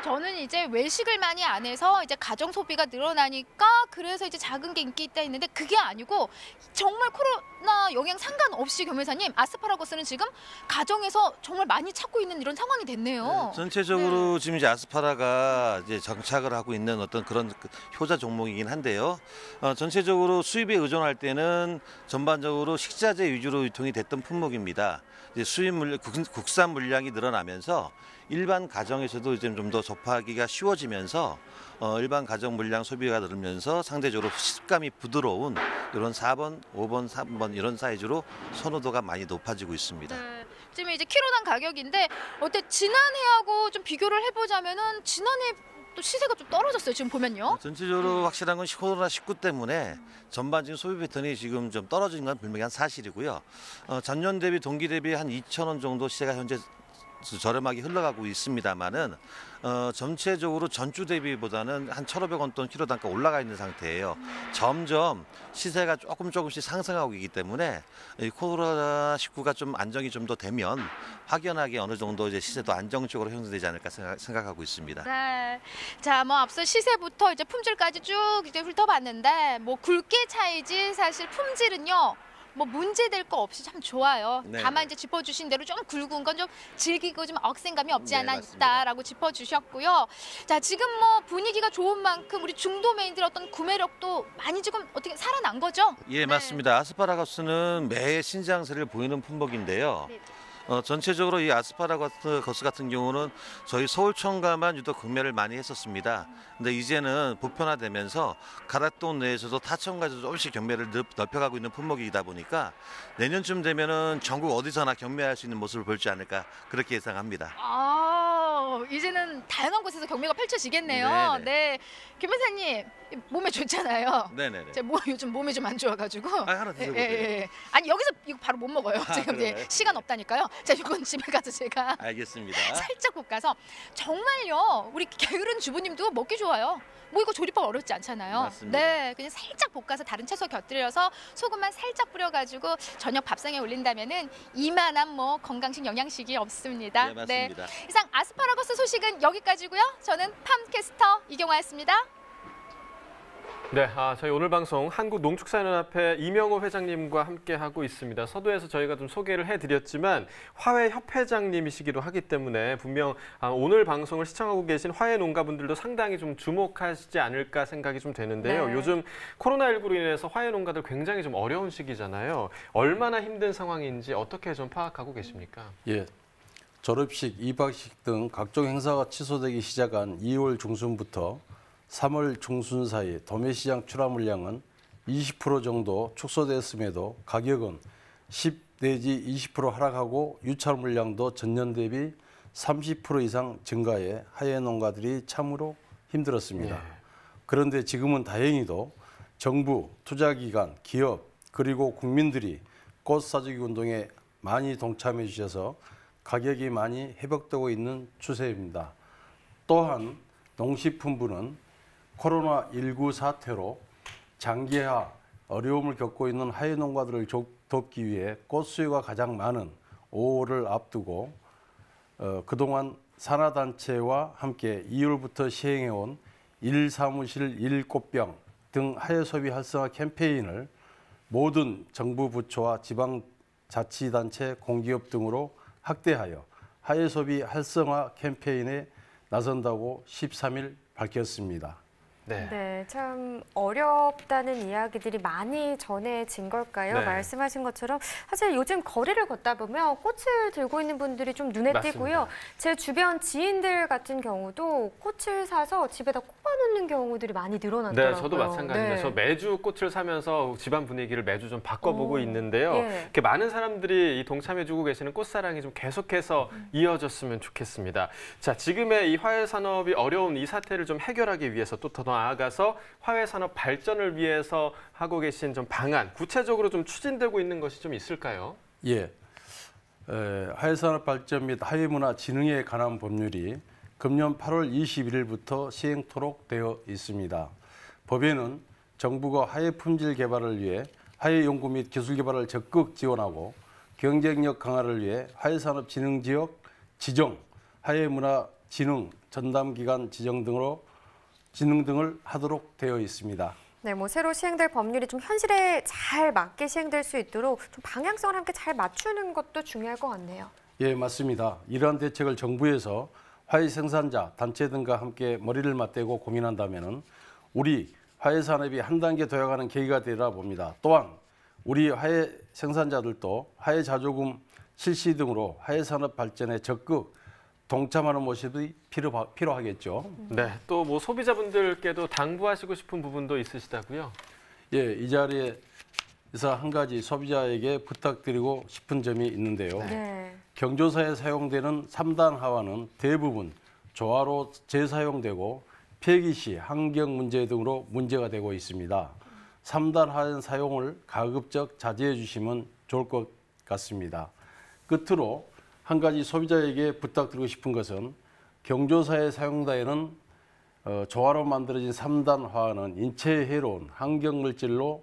저는 이제 외식을 많이 안 해서 이제 가정 소비가 늘어나니까 그래서 이제 작은 게 인기 있다 했는데 그게 아니고 정말 코로나 영향 상관없이 교매사님 아스파라거스는 지금 가정에서 정말 많이 찾고 있는 이런 상황이 됐네요.
전체적으로 지금 이제 아스파라가 이제 정착을 하고 있는 어떤 그런 효자 종목이긴 한데요. 전체적으로 수입에 의존할 때는 전반적으로 식자재 위주로 유통이 됐던 품목입니다. 이제 국산 물량이 늘어나면서 일반 가정에서도 이제 좀 더 접하기가 쉬워지면서 일반 가정 물량 소비가 늘으면서 상대적으로 식감이 부드러운 이런 4번, 5번, 3번 이런 사이즈로 선호도가 많이 높아지고 있습니다.
네. 지금 이제 키로당 가격인데 지난해하고 좀 비교를 해보자면은 지난해 또 시세가 좀 떨어졌어요. 지금 보면요.
전체적으로 확실한 건 코로나19 때문에 전반적인 소비 패턴이 지금 좀 떨어진 건 분명한 사실이고요. 전년 대비 동기 대비 한 2,000원 정도 시세가 현재 저렴하게 흘러가고 있습니다만은 전체적으로 전주 대비보다는 한 1,500원 돈 키로 단가 올라가 있는 상태예요. 점점 시세가 조금씩 상승하고 있기 때문에 이 코로나19가 좀 안정이 좀 더 되면 확연하게 어느 정도 이제 시세도 안정적으로 형성되지 않을까 생각하고 있습니다.
네. 자, 뭐 앞서 시세부터 이제 품질까지 쭉 이제 훑어봤는데 뭐 굵기 차이지 사실 품질은요. 뭐 문제될 거 없이 참 좋아요.
네.
다만 이제 짚어주신 대로 좀 굵은 건 좀 질기고 좀 억센감이 없지
네,
않아
맞습니다.
있다라고 짚어주셨고요. 자, 지금 뭐 분위기가 좋은 만큼 우리 중도메인들의 어떤 구매력도 많이 지금 어떻게 살아난 거죠?
예, 맞습니다. 아스파라거스는 매 신장세를 보이는 품목인데요.
네.
전체적으로 이 아스파라거스 같은 경우는 저희 서울청가만 유독 구매를 많이 했었습니다. 근데 이제는 보편화되면서 가락동 내에서도 타청까지도 조금씩 경매를 넓혀가고 있는 품목이다 보니까 내년쯤 되면은 전국 어디서나 경매할 수 있는 모습을 볼지 않을까 그렇게 예상합니다.
이제는 다양한 곳에서 경매가 펼쳐지겠네요.
네네.
네. 김 변사님, 몸에 좋잖아요.
네네네.
제가 요즘 몸이 좀 안 좋아가지고.
하나 드셔보세요.
아니 여기서 이거 바로 못 먹어요. 지금 이제
그래요?
시간 없다니까요. 자, 이건 집에 가서 제가
알겠습니다.
살짝 볶아서 정말요. 우리 게으른 주부님도 먹기 좋아요. 뭐 이거 조리법 어렵지 않잖아요.
맞습니다.
네, 그냥 살짝 볶아서 다른 채소 곁들여서 소금만 살짝 뿌려가지고 저녁 밥상에 올린다면은 이만한 뭐 건강식 영양식이 없습니다.
네, 맞습니다.
이상 아스파라거스 소식은 여기까지고요. 저는 팜캐스터 이경화였습니다.
네, 저희 오늘 방송 한국농축산연합회 이명호 회장님과 함께 하고 있습니다. 서두에서 저희가 좀 소개를 해드렸지만 화훼 협회장님이시기도 하기 때문에 분명 오늘 방송을 시청하고 계신 화훼 농가분들도 상당히 좀 주목하시지 않을까 생각이 좀 되는데요.
네.
요즘 코로나19로 인해서 화훼 농가들 굉장히 좀 어려운 시기잖아요. 얼마나 힘든 상황인지 어떻게 좀 파악하고 계십니까?
예, 졸업식, 입학식 등 각종 행사가 취소되기 시작한 2월 중순부터 3월 중순 사이 도매시장 출하 물량은 20% 정도 축소됐음에도 가격은 10 내지 20% 하락하고 유찰 물량도 전년 대비 30% 이상 증가해 하예 농가들이 참으로 힘들었습니다.
네.
그런데 지금은 다행히도 정부, 투자기관, 기업 그리고 국민들이 꽃 사주기 운동에 많이 동참해 주셔서 가격이 많이 회복되고 있는 추세입니다. 또한 농식품부는 코로나19 사태로 장기화 어려움을 겪고 있는 하예 농가들을 돕기 위해 꽃 수요가 가장 많은 5월을 앞두고 그동안 산하단체와 함께 2월부터 시행해온 일사무실 일꽃병 등 하예 소비 활성화 캠페인을 모든 정부 부처와 지방자치단체 공기업 등으로 확대하여 하예 소비 활성화 캠페인에 나선다고 13일 밝혔습니다.
네, 참 어렵다는 이야기들이 많이 전해진 걸까요?
네.
말씀하신 것처럼 사실 요즘 거리를 걷다 보면 꽃을 들고 있는 분들이 좀 눈에
맞습니다.
띄고요. 제 주변 지인들 같은 경우도 꽃을 사서 집에다 꽂아놓는 경우들이 많이 늘어났더라고요.
네, 저도 마찬가지입니다.
네.
저 매주 꽃을 사면서 집안 분위기를 매주 좀 바꿔보고
오,
있는데요.
예.
이렇게 많은 사람들이 이 동참해주고 계시는 꽃사랑이 좀 계속해서 이어졌으면 좋겠습니다. 자, 지금의 이 화훼 산업이 어려운 이 사태를 좀 해결하기 위해서 또 더 나아가서 화훼 산업 발전을 위해서 하고 계신 좀 방안, 구체적으로 좀 추진되고 있는 것이 좀 있을까요?
예, 화훼산업 발전 및 화훼문화 진흥에 관한 법률이 금년 8월 21일부터 시행토록 되어 있습니다. 법에는 정부가 화훼 품질 개발을 위해 화훼 연구 및 기술 개발을 적극 지원하고 경쟁력 강화를 위해 화훼산업 진흥 지역 지정, 화훼문화 진흥 전담기관 지정 등을 하도록 되어 있습니다.
네, 뭐 새로 시행될 법률이 좀 현실에 잘 맞게 시행될 수 있도록 좀 방향성을 함께 잘 맞추는 것도 중요할 것 같네요.
예, 맞습니다. 이러한 대책을 정부에서 화훼 생산자, 단체 등과 함께 머리를 맞대고 고민한다면 우리 화훼 산업이 한 단계 도약하는 계기가 되리라 봅니다. 또한 우리 화훼 생산자들도 화훼 자조금 실시 등으로 화훼 산업 발전에 적극 동참하는 모습이 필요하겠죠.
네, 또 뭐 소비자분들께도 당부하시고 싶은 부분도 있으시다고요?
예, 이 자리에서 한 가지 소비자에게 부탁드리고 싶은 점이 있는데요.
네.
경조사에 사용되는 3단 화환은 대부분 조화로 재사용되고 폐기 시 환경 문제 등으로 문제가 되고 있습니다. 3단 화환 사용을 가급적 자제해 주시면 좋을 것 같습니다. 끝으로 한 가지 소비자에게 부탁드리고 싶은 것은 경조사에 사용되는 조화로 만들어진 3단 화환은 인체에 해로운 환경물질로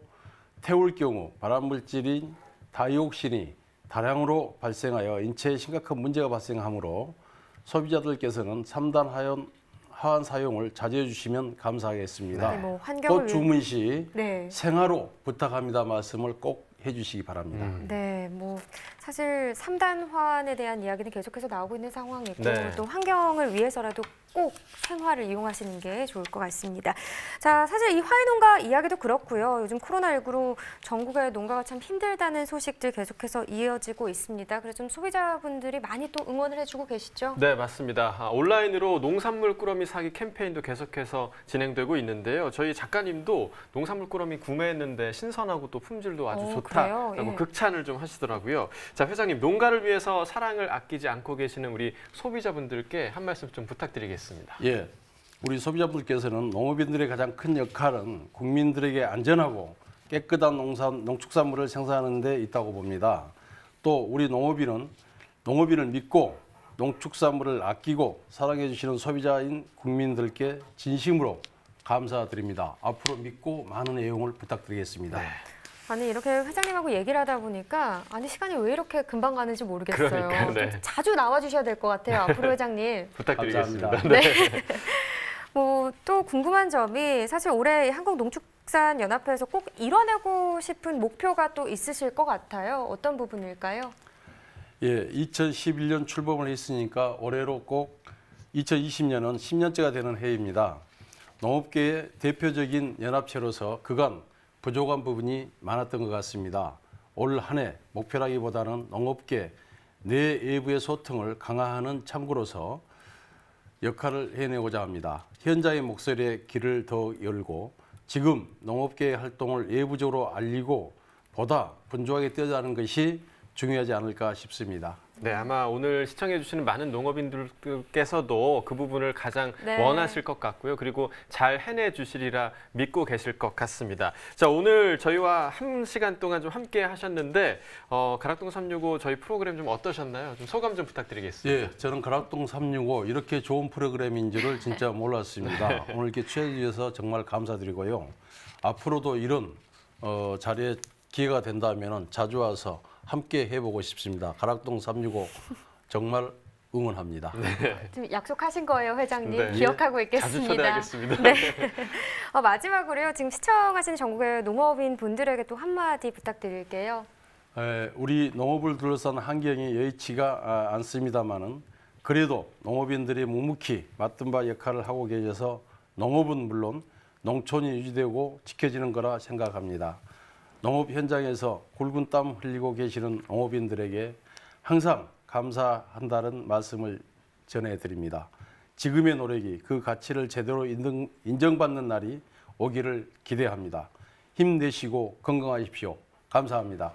태울 경우 발암물질인 다이옥신이 다량으로 발생하여 인체에 심각한 문제가 발생하므로 소비자들께서는 3단 화환 사용을 자제해 주시면 감사하겠습니다.
네, 뭐 환경을
꽃 주문 시
네.
생화로 부탁합니다 말씀을 꼭 해주시기 바랍니다.
네, 뭐 사실 3단 화환에 대한 이야기는 계속해서 나오고 있는 상황이고
네.
또 환경을 위해서라도 꼭 생화를 이용하시는 게 좋을 것 같습니다. 자, 사실 이 화훼 농가 이야기도 그렇고요. 요즘 코로나19로 전국의 농가가 참 힘들다는 소식들 계속해서 이어지고 있습니다. 그래서 좀 소비자분들이 많이 또 응원을 해주고 계시죠?
네, 맞습니다. 온라인으로 농산물 꾸러미 사기 캠페인도 계속해서 진행되고 있는데요. 저희 작가님도 농산물 꾸러미 구매했는데 신선하고 또 품질도 아주
그래요?
좋다라고
예.
극찬을 좀 하시더라고요. 자, 회장님, 농가를 위해서 사랑을 아끼지 않고 계시는 우리 소비자분들께 한 말씀 좀 부탁드리겠습니다.
예, 우리 소비자분들께서는 농업인들의 가장 큰 역할은 국민들에게 안전하고 깨끗한 농축산물을 생산하는 데 있다고 봅니다. 또 우리 농업인을 믿고 농축산물을 아끼고 사랑해 주시는 소비자인 국민들께 진심으로 감사드립니다. 앞으로 믿고 많은 애용을 부탁드리겠습니다.
아니 이렇게 회장님하고 얘기를 하다 보니까 아니 시간이 왜 이렇게 금방 가는지 모르겠어요.
그러니까요, 네.
좀 자주 나와주셔야 될 것 같아요. 앞으로 회장님.
부탁드리겠습니다.
감사합니다.
네.
뭐 또 궁금한 점이 사실 올해 한국농축산연합회에서 꼭 이뤄내고 싶은 목표가 또 있으실 것 같아요. 어떤 부분일까요?
예, 2011년 출범을 했으니까 올해로 꼭 2020년은 10년째가 되는 해입니다. 농업계의 대표적인 연합체로서 그간 부족한 부분이 많았던 것 같습니다. 올 한 해 목표라기보다는 농업계 내외부의 소통을 강화하는 창구로서 역할을 해내고자 합니다. 현장의 목소리에 귀를 더 열고 지금 농업계의 활동을 외부적으로 알리고 보다 분주하게 뛰어가는 것이 중요하지 않을까 싶습니다.
네, 아마 오늘 시청해주시는 많은 농업인들께서도 그 부분을 가장
네.
원하실 것 같고요. 그리고 잘 해내주시리라 믿고 계실 것 같습니다. 자, 오늘 저희와 1시간 동안 좀 함께 하셨는데 가락동 365 저희 프로그램 좀 어떠셨나요? 좀 소감 좀 부탁드리겠습니다.
예, 저는 가락동 365 이렇게 좋은 프로그램인 줄을 진짜 몰랐습니다. 오늘 이렇게 취해 주셔서 정말 감사드리고요. 앞으로도 이런 자리에 기회가 된다면 자주 와서 함께 해보고 싶습니다. 가락동 365 정말 응원합니다.
지금 약속하신 거예요, 회장님.
네.
기억하고
자주
있겠습니다.
초대하겠습니다.
네. 마지막으로요. 지금 시청하시는 전국의 농업인 분들에게 또 한마디 부탁드릴게요.
우리 농업을 둘러싼 환경이 여의치가 않습니다만은 그래도 농업인들이 묵묵히 맡은 바 역할을 하고 계셔서 농업은 물론 농촌이 유지되고 지켜지는 거라 생각합니다. 농업 현장에서 굵은 땀 흘리고 계시는 농업인들에게 항상 감사한다는 말씀을 전해드립니다. 지금의 노력이 그 가치를 제대로 인정받는 날이 오기를 기대합니다. 힘내시고 건강하십시오. 감사합니다.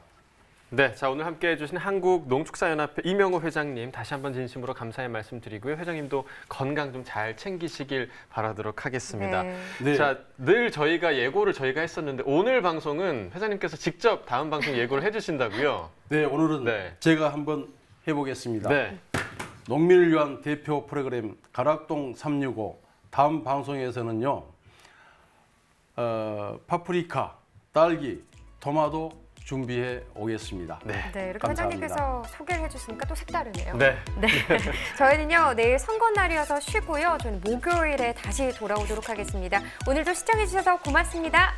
네, 자 오늘 함께해 주신 한국농축산연합회 이명호 회장님 다시 한번 진심으로 감사의 말씀드리고요. 회장님도 건강 좀 잘 챙기시길 바라도록 하겠습니다.
네.
자, 늘 저희가 했었는데 오늘 방송은 회장님께서 직접 다음 방송 예고를 해주신다고요?
네, 오늘은
네.
제가 한번 해보겠습니다.
네.
농민을 위한 대표 프로그램 가락동 365 다음 방송에서는요. 파프리카, 딸기, 토마토 준비해 오겠습니다.
네.
네, 이렇게
감사합니다.
회장님께서 소개를 해주시니까 또 색다르네요.
네.
네. 저희는요, 내일 선거날이어서 쉬고요. 저는 목요일에 다시 돌아오도록 하겠습니다. 오늘도 시청해주셔서 고맙습니다.